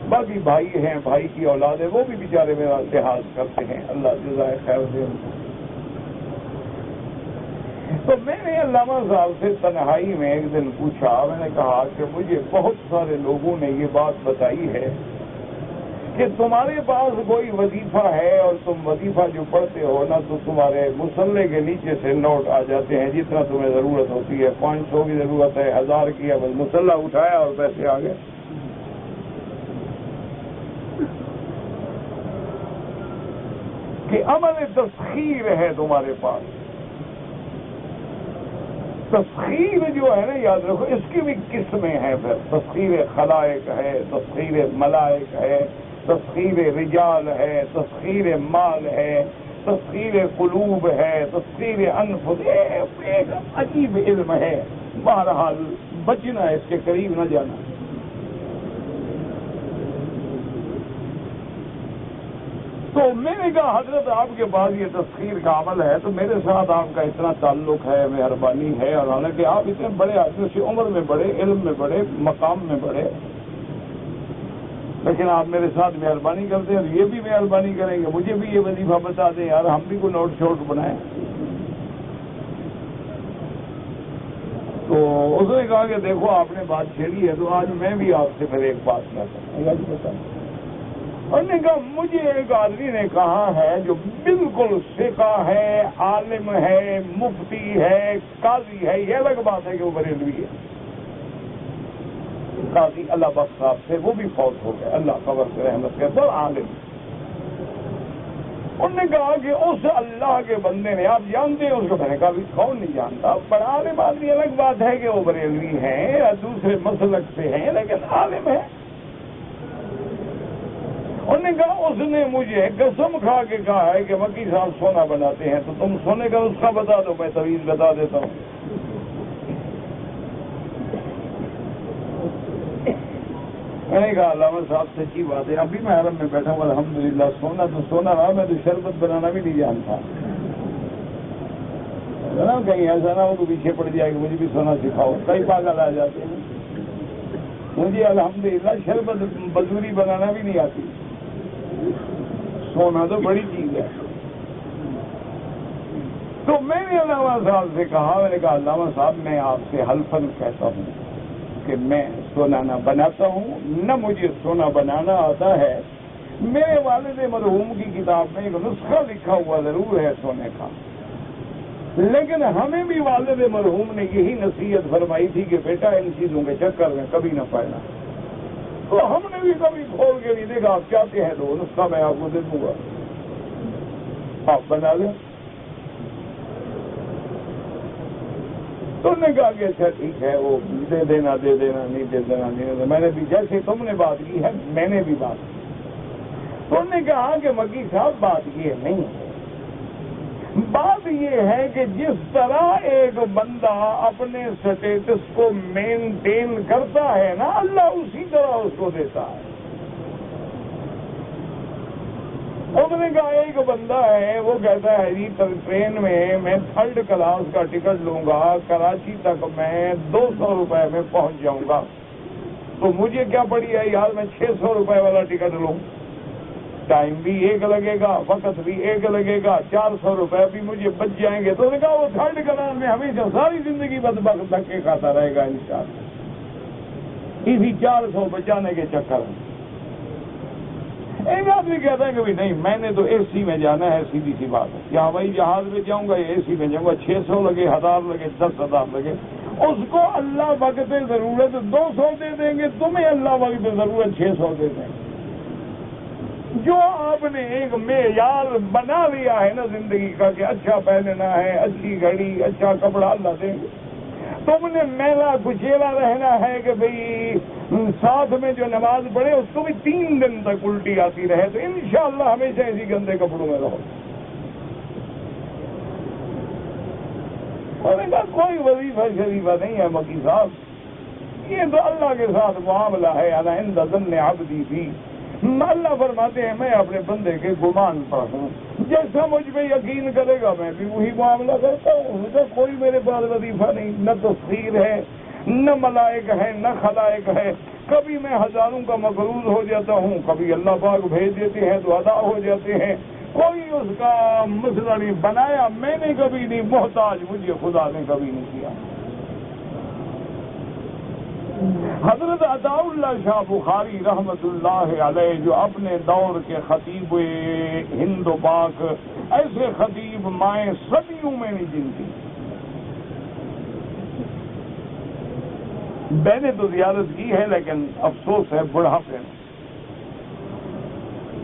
باقی بھائی ہیں، بھائی کی اولاد ہے، وہ بھی بیچارے میرا لحاظ کرتے ہیں. اللہ جزائے خیر دے ان کو. تو میں نے علامہ صاحب سے تنہائی میں ایک دن پوچھا، میں نے کہا کہ مجھے بہت سارے لوگوں نے یہ بات بتائی ہے کہ تمہارے پاس کوئی وظیفہ ہے اور تم وظیفہ جو پڑھتے ہو نا تو تمہارے مسلح کے نیچے سے نوٹ آ جاتے ہیں جتنا تمہیں ضرورت ہوتی ہے. 500 کی ضرورت ہے، 1000 کی ہے، بس مسلح اٹھایا اور پیسے آ گئے. کہ عمل تسخیر ہے تمہارے پاس. تسخیر جو ہے نا یاد رکھو اس کی بھی قسمیں ہیں. پھر تسخیر خلائق ہے، تسخیر ملائک ہے، تسخیر رجال ہے، تسخیر مال ہے، تسخیر قلوب ہے، تسخیر انفس. ایک عجیب علم ہے. بہرحال بچنا اس کے قریب نہ جانا. تو میں نے کہا حضرت آپ کے پاس یہ تسخیر کا عمل ہے تو میرے ساتھ آپ کا اتنا تعلق ہے، مہربانی ہے، اور حالانکہ آپ اتنے بڑے آدمی سے، عمر میں بڑے، علم میں بڑے، مقام میں بڑے، لیکن آپ میرے ساتھ مہربانی کرتے ہیں اور یہ بھی مہربانی کریں گے مجھے بھی یہ وظیفہ بتا دیں یار، ہم بھی کوئی نوٹ شوٹ بنائیں. تو اس نے کہا کہ دیکھو آپ نے بات چھیڑی ہے تو آج میں بھی آپ سے پھر ایک بات کرتا ہوں. انہوں نے کہا مجھے ایک آدمی نے کہا ہے جو بالکل ثقہ ہے، عالم ہے، مفتی ہے، قاضی ہے، یہ الگ بات ہے کہ وہ بریلوی ہے. قاضی اللہ بخش صاحب سے وہ بھی فوت ہو گئے، اللہ قبر سے رحمت کے بڑا عالم. انہوں نے کہا کہ اس اللہ کے بندے نے، آپ جانتے ہیں اس کو؟ میں نے کہا بھی کون نہیں جانتا، پر عالم آدمی الگ بات ہے کہ وہ بریلوی ہیں یا دوسرے مسلک سے ہیں، لیکن عالم ہے. انہوں نے کہا اس نے مجھے قسم کھا کے کہا ہے کہ مکی صاحب سونا بناتے ہیں، تو تم سونے کا اس کا بتا دو، میں طویل بتا دیتا ہوں. میں نے کہا علامہ صاحب سچی بات ہے، ابھی میں حرم میں بیٹھا ہوں الحمدللہ، سونا تو سونا رہا، میں تو شربت بنانا بھی نہیں جانتا. کہیں ایسا نہ ہو تو پیچھے پڑ جائے کہ مجھے بھی سونا سکھاؤ، کئی پاگل آ جاتے ہیں. مجھے الحمدللہ شربت بزوری بنانا بھی نہیں آتی، سونا تو بڑی چیز ہے. تو میں نے علامہ صاحب سے کہا، میں نے کہا علامہ صاحب میں آپ سے حلفاً کہتا ہوں کہ میں سونا نہ بناتا ہوں، نہ مجھے سونا بنانا آتا ہے. میرے والد مرحوم کی کتاب میں ایک نسخہ لکھا ہوا ضرور ہے سونے کا، لیکن ہمیں بھی والد مرحوم نے یہی نصیحت فرمائی تھی کہ بیٹا ان چیزوں کے چکر میں کبھی نہ پڑنا. تو ہم نے بھی کبھی کھول کے نہیں دیکھا. آپ چاہتے ہیں تو نسخہ میں آپ کو دے دوں گا، آپ بنا لیں. تو انہوں نے کہا کہ اچھا ٹھیک ہے، وہ دے دینا دے دینا، نہیں دے دینا نہیں دے دینا. میں نے بھی جیسے تم نے بات کی ہے میں نے بھی بات کی. تو انہوں نے کہا کہ مکی صاحب بات یہ نہیں ہے، بات یہ ہے کہ جس طرح ایک بندہ اپنے سٹیٹس کو مینٹین کرتا ہے نا، اللہ اسی طرح اس کو دیتا ہے. اس نے کہا ایک بندہ ہے وہ کہتا ہے جی ٹرین میں 3rd کلاس کا ٹکٹ لوں گا، کراچی تک میں 200 روپے میں پہنچ جاؤں گا. تو مجھے کیا پڑی ہے یار، میں 600 روپے والا ٹکٹ لوں، ٹائم بھی ایک لگے گا، وقت بھی ایک لگے گا، 400 روپے بھی مجھے بچ جائیں گے. تو نے کہا وہ 3rd کلاس میں ہمیشہ ساری زندگی بدبخت دھکے کھاتا رہے گا انشاءاللہ، اسی 400 بچانے کے چکر میں. ایک آدمی کہتا ہے کہ بھی نہیں میں نے تو اے سی میں جانا ہے، سیدھی سی بات ہے، یا ہوائی جہاز میں جاؤں گا یا اے سی میں جاؤں گا، 600 لگے، 1000 لگے، 10,000 لگے، اس کو اللہ وقت ضرورت 200 دے دیں گے، تمہیں اللہ وقت ضرورت 600 دے دیں گے. جو آپ نے ایک معیار بنا لیا ہے نا زندگی کا کہ اچھا پہننا ہے، اچھی گھڑی، اچھا کپڑا اللہ دیں گے، تم نے میلا کچیلا رہنا ہے کہ بھئی ساتھ میں جو نماز پڑھے اس کو بھی 3 دن تک الٹی آتی رہے، تو انشاءاللہ ہمیشہ اسی گندے کپڑوں میں رہو. اور ان کا کوئی وظیفہ شریفہ نہیں ہے مکی صاحب، یہ تو اللہ کے ساتھ معاملہ ہے. انا عند ظن عبدی بھی، اللہ فرماتے ہیں میں اپنے بندے کے گمان پر ہوں، جیسا مجھ پہ یقین کرے گا میں بھی وہی معاملہ کرتا ہوں. تو کوئی میرے پاس وظیفہ نہیں، نہ تسخیر ہے، نہ ملائک ہے، نہ خلائق ہے. کبھی میں ہزاروں کا مقروض ہو جاتا ہوں، کبھی اللہ پاک بھیج دیتے ہیں تو ادا ہو جاتے ہیں. کوئی اس کا مسئلہ نہیں بنایا، میں نے کبھی نہیں، محتاج مجھے خدا نے کبھی نہیں کیا. حضرت عطا اللہ شاہ بخاری رحمت اللہ علیہ جو اپنے دور کے خطیب ہند و پاک، ایسے خطیب مائیں صدیوں میں نہیں جنتی. میں نے تو زیارت کی ہے لیکن افسوس ہے بڑھاپے میں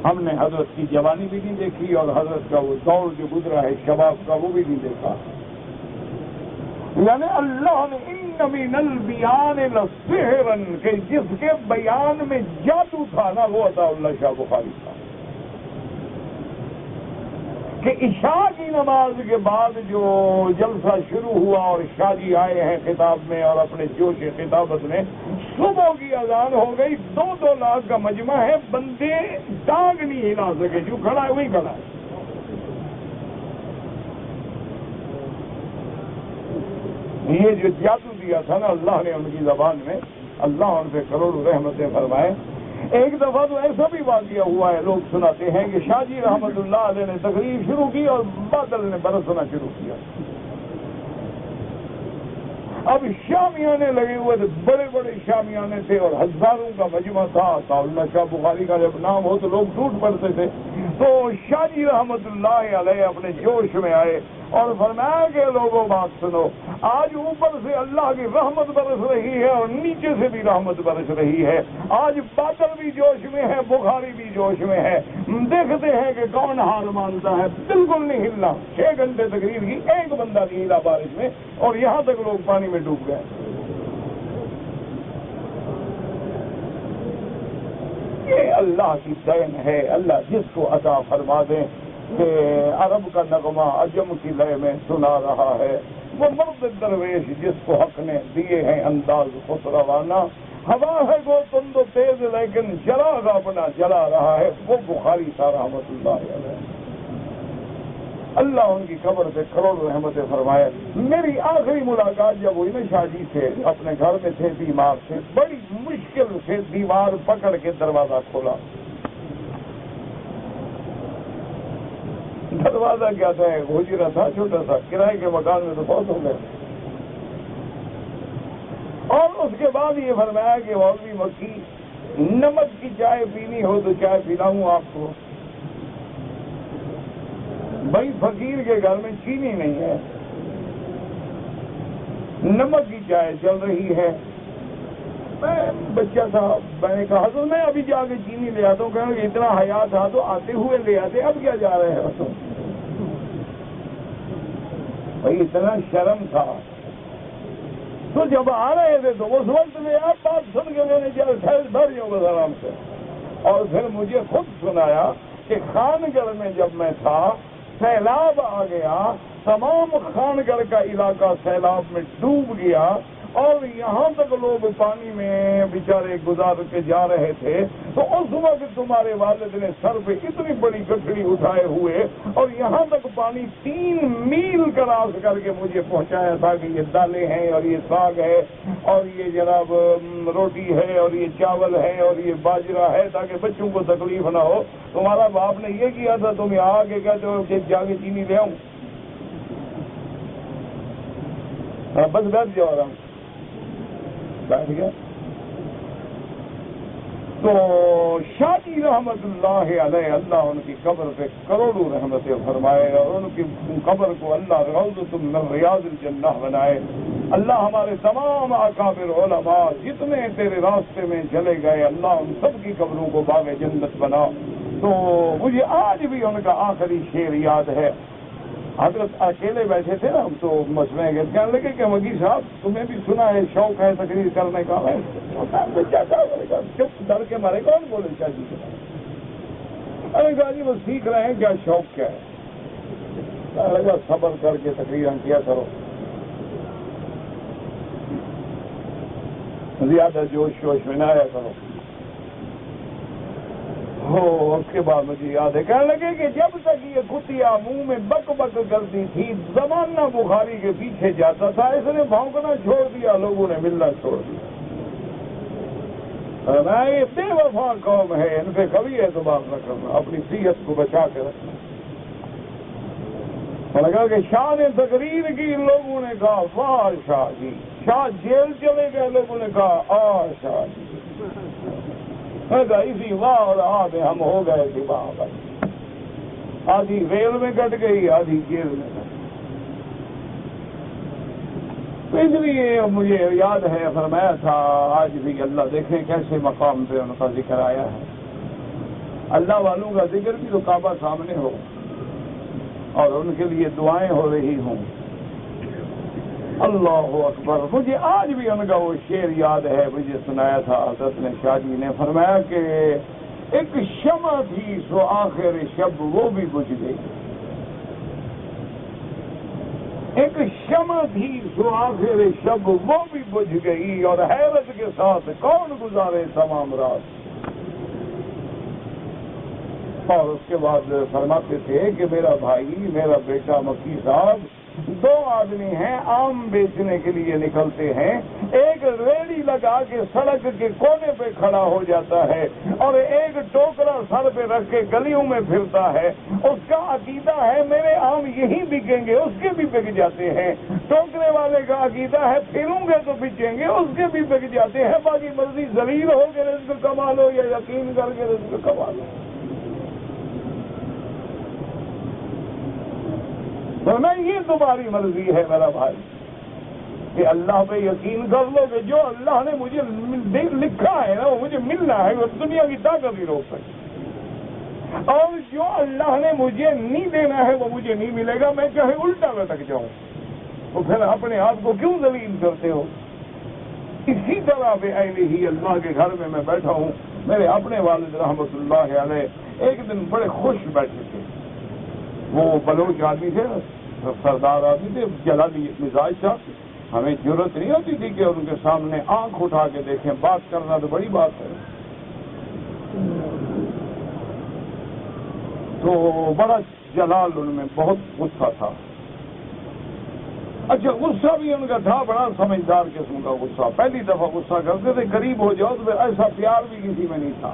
ہم نے حضرت کی جوانی بھی نہیں دیکھی اور حضرت کا وہ دور جو گزرا ہے شباب کا وہ بھی نہیں دیکھا. یعنی اللہ نے ان من البیان لسحرن، کہ جس کے بیان میں جادو تھا نا وہ عطا اللہ شاہ بخاری تھا. کہ عشاء کی نماز کے بعد جو جلسہ شروع ہوا اور شاہ جی آئے ہیں خطاب میں اور اپنے جوش خطابت میں، صبح کی اذان ہو گئی، 2 لاکھ کا مجمع ہے، بندے ٹانگ نہیں ہلا سکے، جو کھڑا ہے وہی کھڑا ہے. یہ جو جادو دیا تھا نا اللہ نے ان کی زبان میں، اللہ ان پہ کروڑوں رحمتیں فرمائے. ایک دفعہ تو ایسا بھی واقعہ ہوا ہے، لوگ سناتے ہیں کہ شاہ جی رحمت اللہ علیہ نے تقریر شروع کی اور بادل نے برسنا شروع کیا. اب شامیانے لگے ہوئے تھے، بڑے بڑے شامیانے تھے اور ہزاروں کا مجمع تھا۔ اللہ شاہ بخاری کا جب نام ہو تو لوگ ٹوٹ پڑتے تھے۔ تو شاہ جی رحمت اللہ علیہ اپنے جوش میں آئے اور فرمایا کہ لوگوں بات سنو، آج اوپر سے اللہ کی رحمت برس رہی ہے اور نیچے سے بھی رحمت برس رہی ہے۔ آج بادل بھی جوش میں ہے، بخاری بھی جوش میں ہے، دیکھتے ہیں کہ کون ہار مانتا ہے۔ بالکل نہیں ہلنا، 6 گھنٹے تقریر کی، ایک بندہ نہیں ہلا بارش میں، اور یہاں تک لوگ پانی میں ڈوب گئے۔ یہ اللہ کی دین ہے، اللہ جس کو عطا فرما دیں کہ عرب کا نغمہ عجم کی لے میں سنا رہا ہے، وہ مرد درویش جس کو حق نے دیے ہیں انداز خسروانہ، ہوا ہے وہ تند و تیز لیکن چراغ اپنا جلا رہا ہے، وہ بخاری تھا رحمت اللہ علیہ۔ اللہ ان کی قبر سے کروڑ رحمتیں فرمائے۔ میری آخری ملاقات جب ہوئی نا شاہ جی سے، اپنے گھر میں تھے، بیمار تھے، بڑی مشکل سے دیوار پکڑ کے دروازہ کھولا۔ دروازہ کیا تھا، ایک حجرہ تھا چھوٹا سا، کرائے کے مکان میں تو بہت ہو گئے۔ اور اس کے بعد یہ فرمایا کہ مولوی مکی، نمک کی چائے پینی ہو تو چائے پلاؤں آپ کو؟ بھائی فقیر کے گھر میں چینی نہیں ہے، نمک کی چائے چل رہی ہے۔ میں بچہ تھا، میں نے کہا تو میں ابھی جا کے چینی لے آتا ہوں، کہوں کہ اتنا حیا تھا تو آتے ہوئے لے آتے، اب کیا جا رہے ہیں تم؟ بھائی اتنا شرم تھا۔ تو جب آ رہے تھے تو اس وقت میں آپ بات سن کے میں نے بھر جاؤں بس آرام سے، اور پھر مجھے خود سنایا کہ خان گڑھ میں جب میں تھا سیلاب آ گیا، تمام خان گڑھ کا علاقہ سیلاب میں ڈوب گیا، اور یہاں تک لوگ پانی میں بیچارے گزار کے جا رہے تھے۔ تو اس وقت تمہارے والد نے سر پہ اتنی بڑی گٹھڑی اٹھائے ہوئے اور یہاں تک پانی 3 میل کراس کر کے مجھے پہنچایا تھا کہ یہ دالیں ہیں اور یہ ساگ ہے اور یہ جناب روٹی ہے اور یہ چاول ہے اور یہ باجرہ ہے، تاکہ بچوں کو تکلیف نہ ہو۔ تمہارا باپ نے یہ کیا تھا، تم یہاں آ کے کہتے ہو کہ جا کے چینی لے آؤں؟ بس بیٹھ جاؤ آرام سے، بیٹھ گیا۔ تو شاہ جی رحمت اللہ علیہ، اللہ ان کی قبر پہ کروڑوں رحمتیں فرمائے اور ان کی قبر کو اللہ روضۃ من ریاض الجنہ بنائے۔ اللہ ہمارے تمام اکابر علماء جتنے تیرے راستے میں چلے گئے، اللہ ان سب کی قبروں کو باغ جنت بنا۔ تو مجھے آج بھی ان کا آخری شعر یاد ہے۔ حضرت اکیلے بیٹھے تھے نا، ہم تو مجمع گئے، کہنے لگے کہ مگی صاحب تمہیں بھی سنا ہے شوق ہے تقریر کرنے کا؟ چپ ڈر کے مارے کون بولے شاہ جی کے؟ ارے کہا جی وہ سیکھ رہے ہیں، کیا شوق کیا ہے؟ لگا صبر کر کے تقریر کیا کرو، زیادہ جوش ووش میں نہ آیا کرو۔ اس کے بعد مجھے یاد ہے، کہنے لگے کہ جب تک یہ کتیا منہ میں بک بک کرتی تھی، زمانہ بخاری کے پیچھے جاتا تھا، اس نے بھونکنا چھوڑ دیا، لوگوں نے ملنا چھوڑ دیا۔ یہ بے وفا قوم ہے، ان پہ کبھی اعتبار نہ کرنا، اپنی صحت کو بچا کے رکھنا۔ لگا کہ شاہ نے تقریر کی، لوگوں نے کہا واہ شاہ جی، شاہ جیل چلے گئے، لوگوں نے کہا آ شاہ جی، اسی واہ اور آ میں ہم ہو گئے تھے وہاں پر، آدھی ریل میں کٹ گئی، آدھی جیل میں کٹ گئی۔ تو اس لیے مجھے یاد ہے فرمایا تھا، آج بھی اللہ دیکھیں کیسے مقام پہ ان کا ذکر آیا ہے۔ اللہ والوں کا ذکر بھی تو کعبہ سامنے ہو اور ان کے لیے دعائیں ہو رہی ہوں۔ اللہ اکبر۔ مجھے آج بھی ان کا وہ شعر یاد ہے، مجھے سنایا تھا حضرت نے، شاہ جی نے فرمایا کہ ایک شمع تھی سو آخر شب وہ بھی بجھ گئی، ایک شمع تھی سو آخر شب وہ بھی بجھ گئی، اور حیرت کے ساتھ کون گزارے تمام رات۔ اور اس کے بعد فرماتے تھے کہ میرا بھائی، میرا بیٹا مکی صاحب، دو آدمی ہیں آم بیچنے کے لیے نکلتے ہیں، ایک ریڑھی لگا کے سڑک کے کونے پہ کھڑا ہو جاتا ہے اور ایک ٹوکرا سر پہ رکھ کے گلیوں میں پھرتا ہے۔ اس کا عقیدہ ہے میرے آم یہی بکیں گے، اس کے بھی بک جاتے ہیں۔ ٹوکرے والے کا عقیدہ ہے پھروں گے تو بچیں گے، اس کے بھی بک جاتے ہیں۔ باقی مرضی ذلیل ہو کے رزق کما لو یا یقین کر کے رزق کما لو۔ تو نہیں، یہ تمہاری مرضی ہے میرا بھائی کہ اللہ پہ یقین کر لو کہ جو اللہ نے مجھے لکھا ہے نا وہ مجھے ملنا ہے، وہ دنیا کی طاقت ہی روک سکے، اور جو اللہ نے مجھے نہیں دینا ہے وہ مجھے نہیں ملے گا، میں چاہے الٹا لٹک جاؤں۔ تو پھر اپنے آپ کو کیوں ذلیل کرتے ہو؟ اسی طرح بے عینی ہی اللہ کے گھر میں بیٹھا ہوں۔ میرے اپنے والد رحمت اللہ علیہ ایک دن بڑے خوش بیٹھے تھے، وہ بلوچ آدمی تھے، سردار آدمی تھے، جلالی مزاج تھا، ہمیں ضرورت نہیں ہوتی تھی کہ ان کے سامنے آنکھ اٹھا کے دیکھیں، بات کرنا تو بڑی بات ہے۔ تو بڑا جلال ان میں، بہت غصہ تھا۔ اچھا غصہ بھی ان کا تھا، بڑا سمجھدار قسم کا غصہ۔ پہلی دفعہ غصہ کرتے تھے، قریب ہو جاؤ تو پھر ایسا پیار بھی کسی میں نہیں تھا۔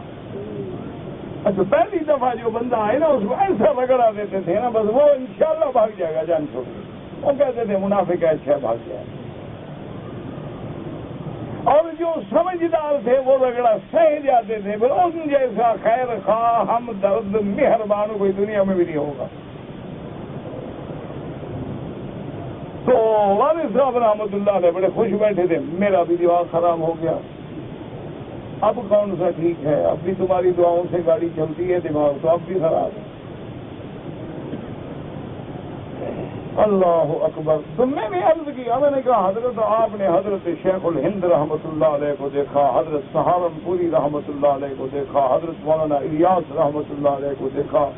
اچھا پہلی دفعہ جو بندہ آئے نا اس کو ایسا رگڑا دیتے تھے نا، بس وہ انشاءاللہ بھاگ جائے گا جان چھوڑ کے۔ وہ کہتے تھے منافق ہے، اچھا بھاگ جائے۔ اور جو سمجھدار تھے وہ رگڑا سہ جاتے تھے، پھر ان جیسا خیر خواہ ہمدرد مہربان کوئی دنیا میں بھی نہیں ہوگا۔ تو والد صاحب رحمۃ اللہ علیہ بڑے خوش بیٹھے تھے، میرا بھی دماغ خراب ہو گیا۔ اب کون سا ٹھیک ہے، اب بھی تمہاری دعاؤں سے گاڑی چلتی ہے، دماغ تو اب بھی خراب ہے۔ اللہ اکبر۔ تو میں نے عرض کیا، میں نے کہا حضرت آپ نے حضرت شیخ الہند رحمۃ اللہ علیہ کو دیکھا، حضرت سہارنپوری رحمۃ اللہ علیہ کو دیکھا، حضرت مولانا الیاس رحمۃ اللہ علیہ کو دیکھا،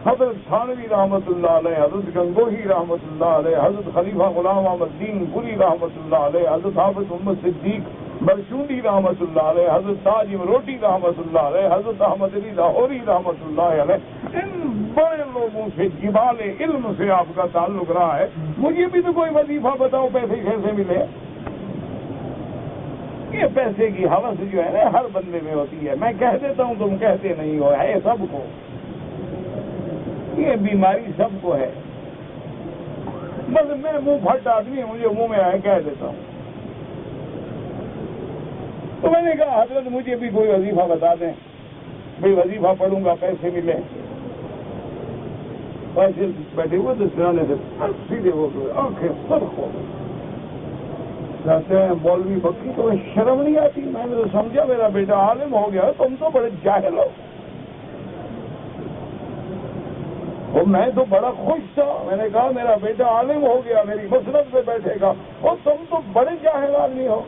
حضرت تھانوی رحمۃ اللہ علیہ، حضرت گنگوہی رحمۃ اللہ علیہ، حضرت خلیفہ غلام احمد دین پوری رحمۃ اللہ علیہ، حضرت حافظ محمد صدیق برشودی رحمۃ اللہ علیہ، حضرت تاج روٹی رحمۃ اللہ علیہ، حضرت احمد علی لاہوری رحمۃ اللہ علیہ۔ ان بڑے لوگوں سے جبال علم سے آپ کا تعلق رہا ہے۔ مجھے بھی تو کوئی وظیفہ بتاؤ، پیسے کیسے ملے؟ یہ پیسے کی ہوس جو ہے نا ہر بندے میں ہوتی ہے، میں کہہ دیتا ہوں تم کہتے نہیں ہو، ہے سب کو، یہ بیماری سب کو ہے۔ بس میں منہ پھٹ آدمی ہوں، مجھے منہ میں آئے کہہ دیتا ہوں۔ تو میں نے کہا حضرت مجھے بھی کوئی وظیفہ بتا دیں، بھائی وظیفہ پڑھوں گا پیسے ملے۔ پیسے بیٹھے ہوئے تو سرانے سے سیدھے ہو گئے، آنکھیں سرخ ہو گئی۔ کہتے ہیں مولوی بکی تمہیں شرم نہیں آتی؟ میں نے تو سمجھا میرا بیٹا عالم ہو گیا، تم تو بڑے جاہل ہو۔ اور میں تو بڑا خوش تھا، میں نے کہا میرا بیٹا عالم ہو گیا، میری مسند پہ بیٹھے گا، اور تم تو بڑے جاہل آدمی ہو،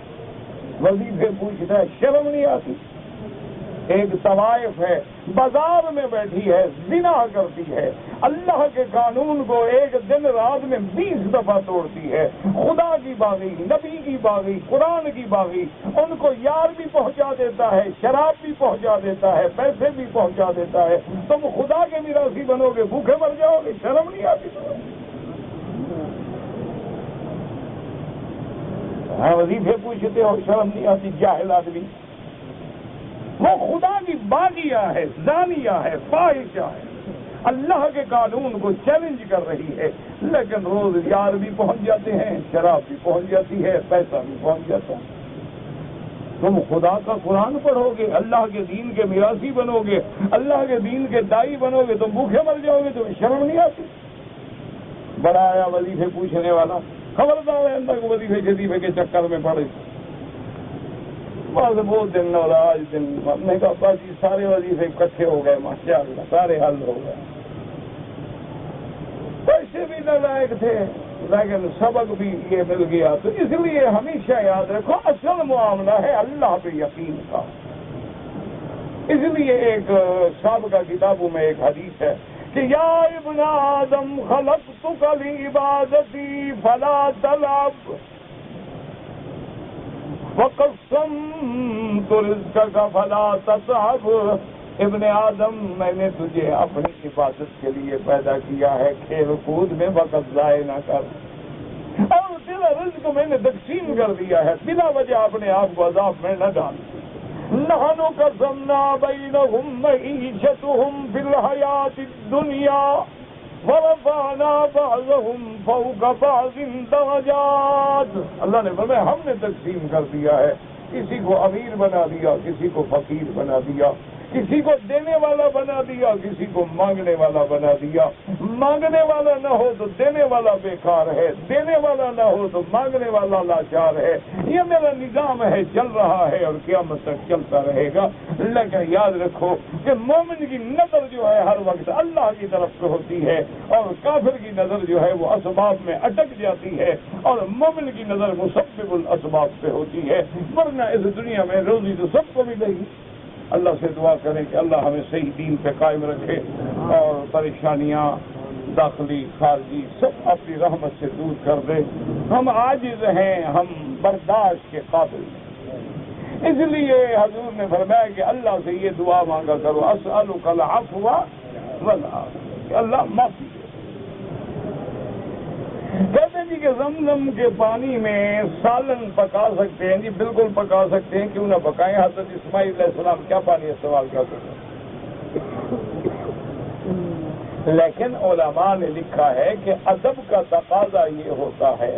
وظیفے پوچھتا ہے، شرم نہیں آتی؟ ایک طوائف ہے، بازار میں بیٹھی ہے، زنا کرتی ہے، اللہ کے قانون کو ایک دن رات میں 20 دفعہ توڑتی ہے، خدا کی باغی، نبی کی باغی، قرآن کی باغی، ان کو یار بھی پہنچا دیتا ہے، شراب بھی پہنچا دیتا ہے، پیسے بھی پہنچا دیتا ہے، تم خدا کے میراثی بنو گے، بھوکے مر جاؤ گے، شرم نہیں آتی تمہیں؟ ہاں وظیفے پوچھتے ہو، شرم نہیں آتی، جاہل آدمی۔ وہ خدا کی باغیہ ہے، زانیہ ہے، فاحشہ ہے، اللہ کے قانون کو چیلنج کر رہی ہے، لیکن روز یار بھی پہنچ جاتے ہیں، شراب بھی پہنچ جاتی ہے، پیسہ بھی پہنچ جاتا ہے۔ تم خدا کا قرآن پڑھو گے، اللہ کے دین کے میراثی بنو گے، اللہ کے دین کے دائی بنو گے، تم بھوکے مر جاؤ گے، تمہیں شرم نہیں آتی؟ بڑا آیا وظیفے پوچھنے والا، خبردار ہے اندر کو وظیفے شریفے کے چکر میں پڑے۔ بس وہ دن اور آج دن نے کہا باقی سارے وظیفے اکٹھے ہو گئے، ماشاءاللہ سارے حل ہو گئے۔ پیسے بھی نالائق تھے لیکن سبق بھی یہ مل گیا۔ تو اس لیے ہمیشہ یاد رکھو اصل معاملہ ہے اللہ پہ یقین کا۔ اس لیے ایک سابقہ کتابوں میں ایک حدیث ہے کہ یا ابن آدم خلقتک لعبادتی فلا تلعب وقسمت رزقک فلا تتعب۔ ابن آدم میں نے تجھے اپنی عبادت کے لیے پیدا کیا ہے، کھیل کود میں وقت ضائع نہ کر۔ اور تیرا رزق میں نے تقسیم کر دیا ہے، بلا وجہ اپنے آپ کو عذاب میں نہ ڈال۔ نحن قسمنا بینہم معیشتہم فی الحیاۃ الدنیا ورفعنا بعضهم فوق بعض درجات۔ اللہ نے فرمایا ہم نے تقسیم کر دیا ہے، کسی کو امیر بنا دیا، کسی کو فقیر بنا دیا، کسی کو دینے والا بنا دیا، کسی کو مانگنے والا بنا دیا۔ مانگنے والا نہ ہو تو دینے والا بیکار ہے، دینے والا نہ ہو تو مانگنے والا لاچار ہے۔ یہ میرا نظام ہے، چل رہا ہے اور قیامت تک چلتا رہے گا۔ لیکن یاد رکھو کہ مومن کی نظر جو ہے ہر وقت اللہ کی طرف سے ہوتی ہے، اور کافر کی نظر جو ہے وہ اسباب میں اٹک جاتی ہے، اور مومن کی نظر مسبب الاسباب پہ ہوتی ہے، ورنہ اس دنیا میں روزی تو سب کو ملے گی۔ اللہ سے دعا کریں کہ اللہ ہمیں صحیح دین پہ قائم رکھے اور پریشانیاں داخلی خارجی سب اپنی رحمت سے دور کر دے۔ ہم عاجز ہیں، ہم برداشت کے قابل ہیں، اس لیے حضور نے فرمایا کہ اللہ سے یہ دعا مانگا کرو، اسألک العفو والعافیہ، کہ اللہ معافی دے۔ کہتے ہیں جی کہ زمزم کے پانی میں سالن پکا سکتے ہیں، جی بالکل پکا سکتے ہیں، کیوں نہ پکائیں۔ حضرت اسماعیل علیہ السلام کیا پانی استعمال کرتے ہیں، لیکن علماء نے لکھا ہے کہ ادب کا تقاضا یہ ہوتا ہے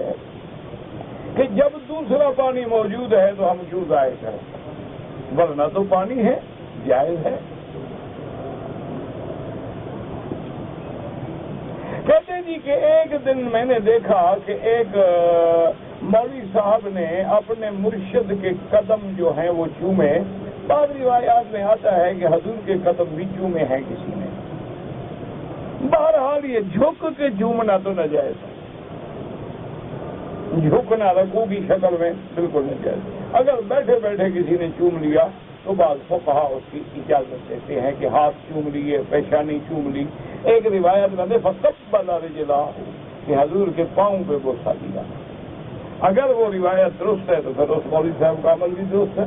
کہ جب دوسرا پانی موجود ہے تو ہم کیوں ضائع کریں، ورنہ تو پانی ہے، جائز ہے۔ کہتے ہیں جی کہ ایک دن میں نے دیکھا کہ ایک مولوی صاحب نے اپنے مرشد کے قدم جو ہیں وہ چومے۔ بعض روایات میں آتا ہے کہ حضور کے قدم بھی چومے ہیں کسی نے۔ بہرحال یہ جھک کے چومنا تو ناجائز ہے، جھکنا رکوع کی شکل میں بالکل ناجائز۔ اگر بیٹھے بیٹھے کسی نے چوم لیا تو بعض فقہا اس کی اجازت دیتے ہیں کہ ہاتھ چوم لیے، پیشانی چوم لی۔ ایک روایت میں فقبل رجلہ کہ حضور کے پاؤں پہ بوسہ دیا۔ اگر وہ روایت درست ہے تو پھر اس مولوی صاحب کا عمل بھی درست ہے۔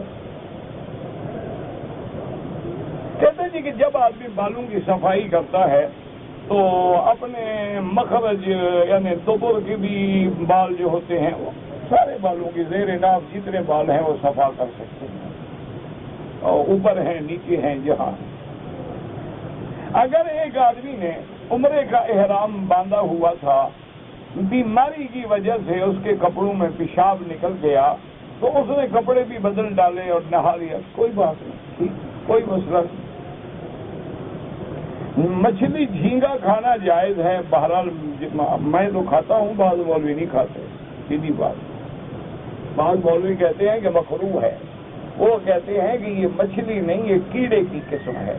کہتے ہیں جی کہ جب آدمی بالوں کی صفائی کرتا ہے تو اپنے مخرج یعنی دوبر کے بھی بال جو ہوتے ہیں وہ سارے بالوں کی زیر ناف جتنے بال ہیں وہ صفا کر سکتے ہیں، اور اوپر ہیں نیچے ہیں جہاں۔ اگر ایک آدمی نے عمرے کا احرام باندھا ہوا تھا، بیماری کی وجہ سے اس کے کپڑوں میں پیشاب نکل گیا تو اس نے کپڑے بھی بدل ڈالے اور نہا لیا، کوئی بات نہیں، کوئی مسئلہ نہیں۔ مچھلی جھینگا کھانا جائز ہے، بہرحال میں تو کھاتا ہوں، بعض مولوی نہیں کھاتے، سیدھی بات۔ بعض مولوی کہتے ہیں کہ مکروہ ہے، وہ کہتے ہیں کہ یہ مچھلی نہیں، یہ کیڑے کی قسم ہے۔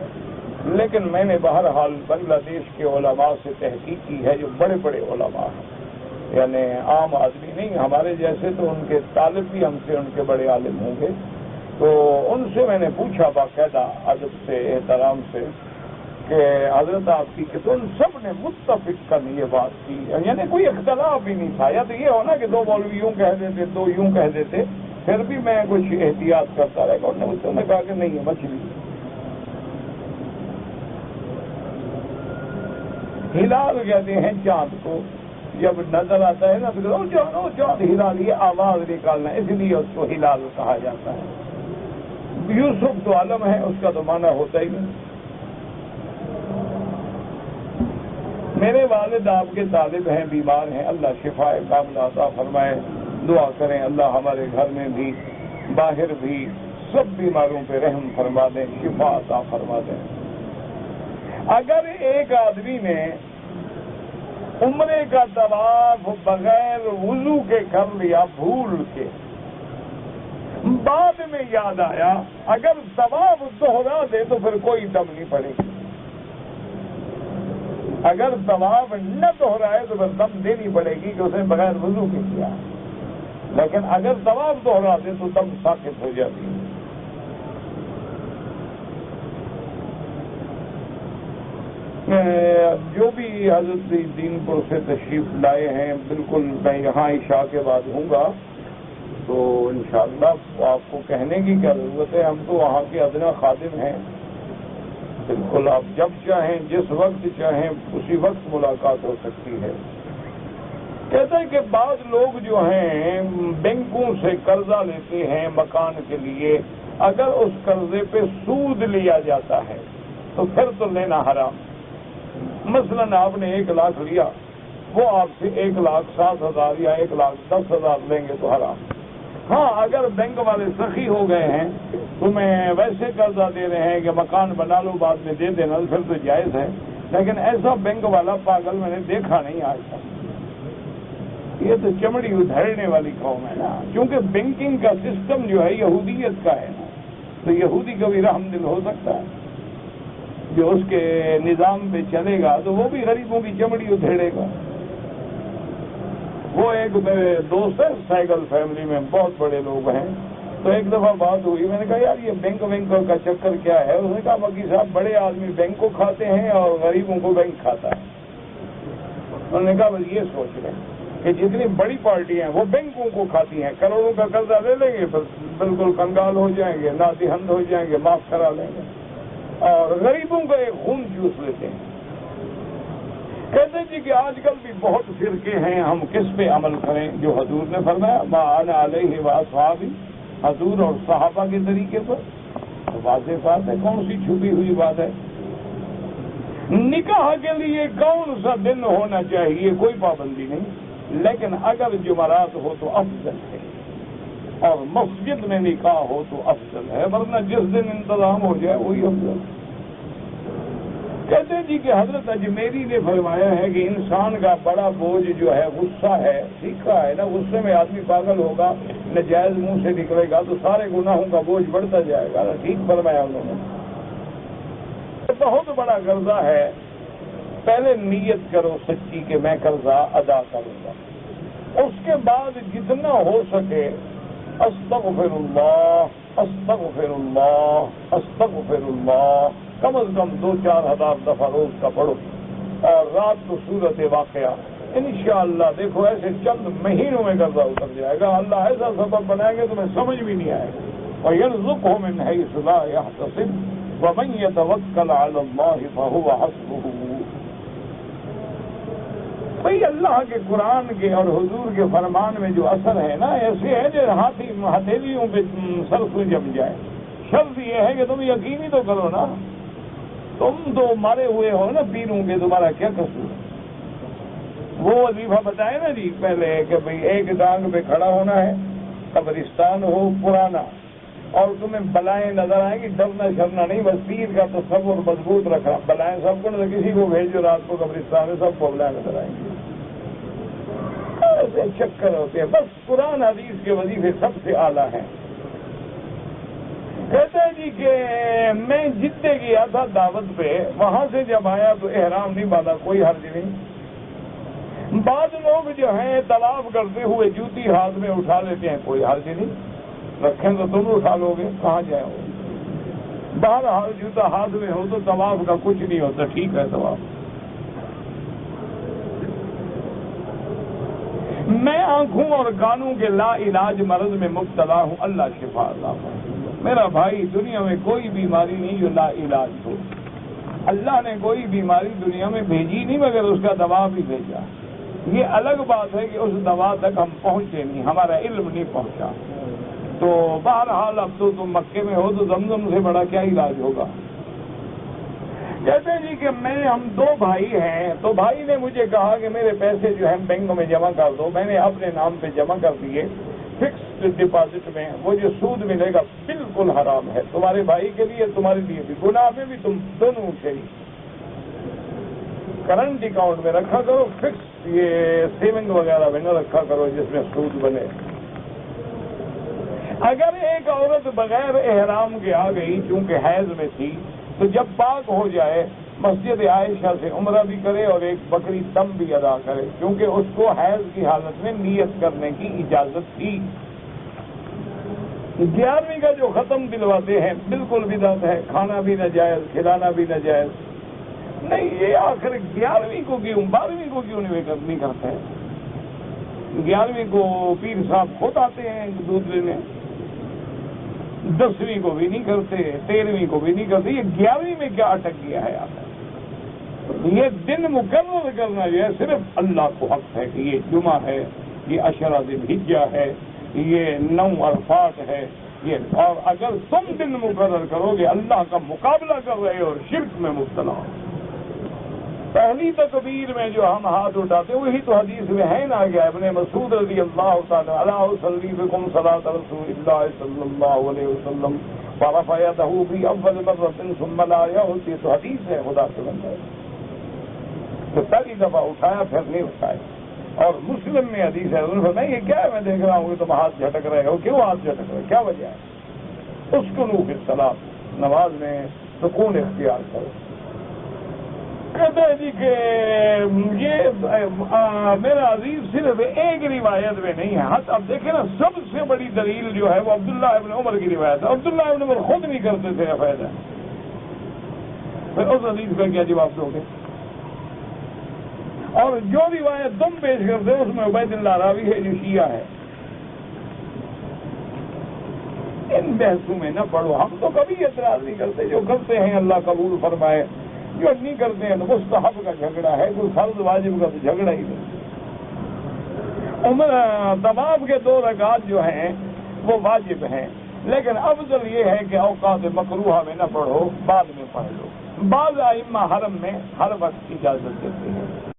لیکن میں نے بہرحال بنگلہ دیش کے علماء سے تحقیق کی ہے، جو بڑے بڑے علماء ہیں، یعنی عام آدمی نہیں، ہمارے جیسے تو ان کے طالب بھی ہم سے ان کے بڑے عالم ہوں گے، تو ان سے میں نے پوچھا باقاعدہ ادب سے احترام سے کہ حضرت آپ کی، کہ تو ان سب نے متفق کر یہ بات کی، یعنی کوئی اختلاف بھی نہیں تھا۔ یا تو یہ ہونا کہ دو مولوی یوں کہہ دیتے، دو یوں کہہ دیتے، پھر بھی میں کچھ احتیاط کرتا رہا۔ انہوں نے کہا کہ نہیں ہے مچھلی۔ ہلال کہتے ہیں چاند کو، جب نظر آتا ہے نا تو چاند ہلال، یہ آواز نکالنا، اس لیے اس کو ہلال کہا جاتا ہے۔ یوسف تو عالم ہے، اس کا تو معنی ہوتا ہی نہیں۔ میرے والد آپ کے طالب ہیں، بیمار ہیں، اللہ شفائے کاملہ عطا فرمائے۔ دعا کریں اللہ ہمارے گھر میں بھی باہر بھی سب بیماروں پہ رحم فرما دیں، شفا عطا فرما دیں۔ اگر ایک آدمی نے عمرے کا طواف بغیر وضو کے کر لیا بھول کے، بعد میں یاد آیا، اگر طواف دوہرا دے تو پھر کوئی دم نہیں پڑے گی۔ اگر طواف نہ دوہرائے تو پھر دم دینی پڑے گی کہ اس نے بغیر وضو کے کیا، لیکن اگر طواف دوہرا دے تو دم ساقط ہو جاتی ہے۔ جو بھی حضرت دین پور سے تشریف لائے ہیں، بالکل میں یہاں عشاء کے بعد ہوں گا، تو انشاءاللہ آپ کو کہنے کی کیا ضرورت ہے، ہم تو وہاں کے ادنا خادم ہیں۔ بالکل آپ جب چاہیں، جس وقت چاہیں، اسی وقت ملاقات ہو سکتی ہے۔ کہتے ہیں کہ بعض لوگ جو ہیں بینکوں سے قرضہ لیتے ہیں مکان کے لیے، اگر اس قرضے پہ سود لیا جاتا ہے تو پھر تو لینا حرام۔ مثلاً آپ نے 1 لاکھ لیا، وہ آپ سے 1,07,000 یا 1,10,000 لیں گے تو حرام۔ ہاں اگر بینک والے سخی ہو گئے ہیں، تمہیں ویسے قرضہ دے رہے ہیں کہ مکان بنا لو بعد میں دے دینا، پھر تو جائز ہے، لیکن ایسا بینک والا پاگل میں نے دیکھا نہیں آج تک۔ یہ تو چمڑی ادھیڑنے والی قوم ہے نا، کیونکہ بینکنگ کا سسٹم جو ہے یہودیت کا ہے نا، تو یہودی کا بھی رحم دل ہو سکتا ہے، جو اس کے نظام پہ چلے گا تو وہ بھی غریبوں کی چمڑی ادھیڑے گا۔ وہ ایک میرے دوست ہے سائیکل فیملی میں، بہت بڑے لوگ ہیں، تو ایک دفعہ بات ہوئی، میں نے کہا یار یہ بینک کا چکر کیا ہے؟ اس نے کہا باقی صاحب بڑے آدمی بینک کو کھاتے ہیں اور غریبوں کو بینک کھاتا ہے۔ انہوں نے کہا بس یہ سوچ رہے ہیں کہ جتنی بڑی پارٹی ہیں وہ بینکوں کو کھاتی ہیں، کروڑوں کا قرضہ لے لیں گے، پھر بالکل کنگال ہو جائیں گے، نادہند ہو جائیں گے، معاف کرا لیں گے، اور غریبوں کا ایک خون چوس لیتے ہیں۔ کہتے جی کہ آج کل بھی بہت فرقے ہیں، ہم کس پہ عمل کریں؟ جو حضور نے فرمایا ما انا علیہ واصحابی، حضور اور صحابہ کے طریقے پر، تو واضح بات ہے، کون سی چھپی ہوئی بات ہے؟ نکاح کے لیے کون سا دن ہونا چاہیے؟ کوئی پابندی نہیں، لیکن اگر جمعرات ہو تو افضل ہے، اور مسجد میں نکاح ہو تو افضل ہے، ورنہ جس دن انتظام ہو جائے وہی افضل ہے۔ کہتے جی کہ حضرت اجمیری نے فرمایا ہے کہ انسان کا بڑا بوجھ جو ہے غصہ ہے، سیکھا ہے نا، غصے میں آدمی پاگل ہوگا، ناجائز منہ سے نکلے گا تو سارے گناہوں کا بوجھ بڑھتا جائے گا۔ ٹھیک فرمایا انہوں نے۔ بہت بڑا قرضہ ہے، پہلے نیت کرو سچی کہ میں قرضہ ادا کروں گا، اس کے بعد جتنا ہو سکے استغفر اللہ استغفر اللہ استغفر اللہ کم از کم 2-4 ہزار دفعہ روز کا پڑھو، اور رات کو سورت واقعہ، انشاءاللہ دیکھو ایسے چند مہینوں میں قرضہ اتر جائے گا، اللہ ایسا سبب بنائے گا تمہیں سمجھ بھی نہیں آئے گا۔ وَيَرْزُقْهُ مِنْ حَيْثُ لَا يَحْتَسِبُ وَمَنْ يَتَوَكَّلْ عَلَى اللَّهِ فَهُوَ حَسْبُهُ۔ بھئی اللہ کے قرآن کے اور حضور کے فرمان میں جو اثر ہے نا، ایسے ہے جو ہتھیلیوں پہ سرسوں جم جائے۔ شرط یہ ہے کہ تم یقین ہی تو کرو نا، تم تو مارے ہوئے ہو نا پیروں کے، تمہارا کیا قصور؟ وہ وظیفہ بتائے نا جی پہلے کہ بھئی ایک ٹانگ پہ کھڑا ہونا ہے، قبرستان ہو پرانا، اور تمہیں بلائیں نظر آئیں گی، ڈرنا شرنا نہیں، بس پیر کا تصور مضبوط رکھنا، بلائیں سب کو نہ کسی کو بھیجو رات کو قبرستان میں، سب کو بلائیں نظر آئیں گی، ایسے چکر ہوتے ہیں۔ بس قرآن حدیث کے وظیفے سب سے اعلیٰ ہیں۔ کہتے ہیں جی کہ میں جدے گیا تھا دعوت پہ، وہاں سے جب آیا تو احرام نہیں باندھا، کوئی حرج نہیں۔ بعض لوگ جو ہیں طواف کرتے ہوئے جوتی ہاتھ میں اٹھا لیتے ہیں، کوئی حرج نہیں، رکھیں تو تم اٹھا لو گے، کہاں جائیں گے؟ بہرحال جوتا ہاتھ میں ہو تو طواف کا کچھ نہیں ہوتا، ٹھیک ہے طواف۔ میں آنکھوں اور کانوں کے لا علاج مرض میں مبتلا ہوں، اللہ شفا عطا فرمائے۔ میرا بھائی دنیا میں کوئی بیماری نہیں جو لا علاج ہو، اللہ نے کوئی بیماری دنیا میں بھیجی نہیں مگر اس کا دوا بھی بھیجا۔ یہ الگ بات ہے کہ اس دوا تک ہم پہنچے نہیں، ہمارا علم نہیں پہنچا، تو بہرحال اب تو تم مکے میں ہو تو زمزم سے بڑا کیا علاج ہوگا۔ کہتے ہیں جی کہ ہم 2 بھائی ہیں، تو بھائی نے مجھے کہا کہ میرے پیسے جو ہیں بینک میں جمع کر دو، میں نے اپنے نام پہ جمع کر دیے فکسڈ ڈپازٹ میں، وہ جو سود ملے گا بالکل حرام ہے، تمہارے بھائی کے لیے تمہارے لیے بھی، گناہ میں بھی تم دونوں شریک۔ کرنٹ اکاؤنٹ میں رکھا کرو، فکس یہ سیونگ وغیرہ میں نہ رکھا کرو جس میں سود بنے۔ اگر ایک عورت بغیر احرام کے آ گئی چونکہ حیض میں تھی، تو جب پاک ہو جائے مسجد عائشہ سے عمرہ بھی کرے اور ایک بکری دم بھی ادا کرے، کیونکہ اس کو حیض کی حالت میں نیت کرنے کی اجازت تھی۔ 11ویں کا جو ختم دلواتے ہیں بالکل بدعت ہے، کھانا بھی ناجائز، کھلانا بھی ناجائز۔ نہیں، یہ آخر 11ویں کو کیوں 12ویں کو کیوں نہیں کرتے؟ 11ویں کو پیر صاحب خود آتے ہیں دودھ لینے، 10ویں کو بھی نہیں کرتے، 13ویں کو بھی نہیں کرتے، یہ 11ویں میں کیا اٹک گیا ہے آپ؟ یہ دن مقرر کرنا جو ہے صرف اللہ کو حق ہے کہ یہ جمعہ ہے، یہ عشرہ ذی الحجہ ہے، یہ 9 عرفات ہے، یہ اور اگر تم دن مقرر کرو گے اللہ کا مقابلہ کر رہے ہو اور شرک میں مبتلا ہو۔ پہلی تکبیر میں جو ہم ہاتھ اٹھاتے ہیں وہی تو حدیث میں ہے نا کہ ابن مسعود رضی اللہ تعالی عنہ صلی بکم صلاۃ رسول اللہ صلی اللہ علیہ وسلم فرفع یدہ فی اول مرۃ ثم لا یعود، یہ تو حدیث ہے خدا کے بندے، تو پہلی دفعہ اٹھایا پھر نہیں اٹھایا۔ اور مسلم میں حدیث ہے میں یہ کیا ہے میں دیکھ رہا ہوں کہ تم ہاتھ جھٹک رہے ہو، کیوں ہاتھ جھٹک رہے، کیا وجہ ہے؟ اسکنوا فی الصلاۃ، نماز میں سکون اختیار کرو۔ کہتے ہیں جی کہ یہ میرا عزیز صرف ایک روایت میں نہیں ہے، اب دیکھیں نا سب سے بڑی دلیل جو ہے وہ عبداللہ ابن عمر کی روایت ہے۔ عبداللہ ابن عمر خود نہیں کرتے تھے فائدہ، پھر اس حدیث کا کیا جواب دو گے؟ اور جو روایت تم پیش کرتے ہو اس میں عبید اللہ راوی ہے جو شیعہ ہے۔ ان بحثوں میں نہ پڑھو، ہم تو کبھی اعتراض نہیں کرتے، جو کرتے ہیں اللہ قبول فرمائے، جو نہیں کرتے ہیں تو مستحب کا جھگڑا ہے، کوئی فرض واجب کا تو جھگڑا ہی نہیں۔ طواف کے 2 رکعات جو ہیں وہ واجب ہیں، لیکن افضل یہ ہے کہ اوقات مکروہہ میں نہ پڑھو، بعد میں پڑھ لو۔ بعض ائمہ حرم میں ہر وقت اجازت دیتے ہیں۔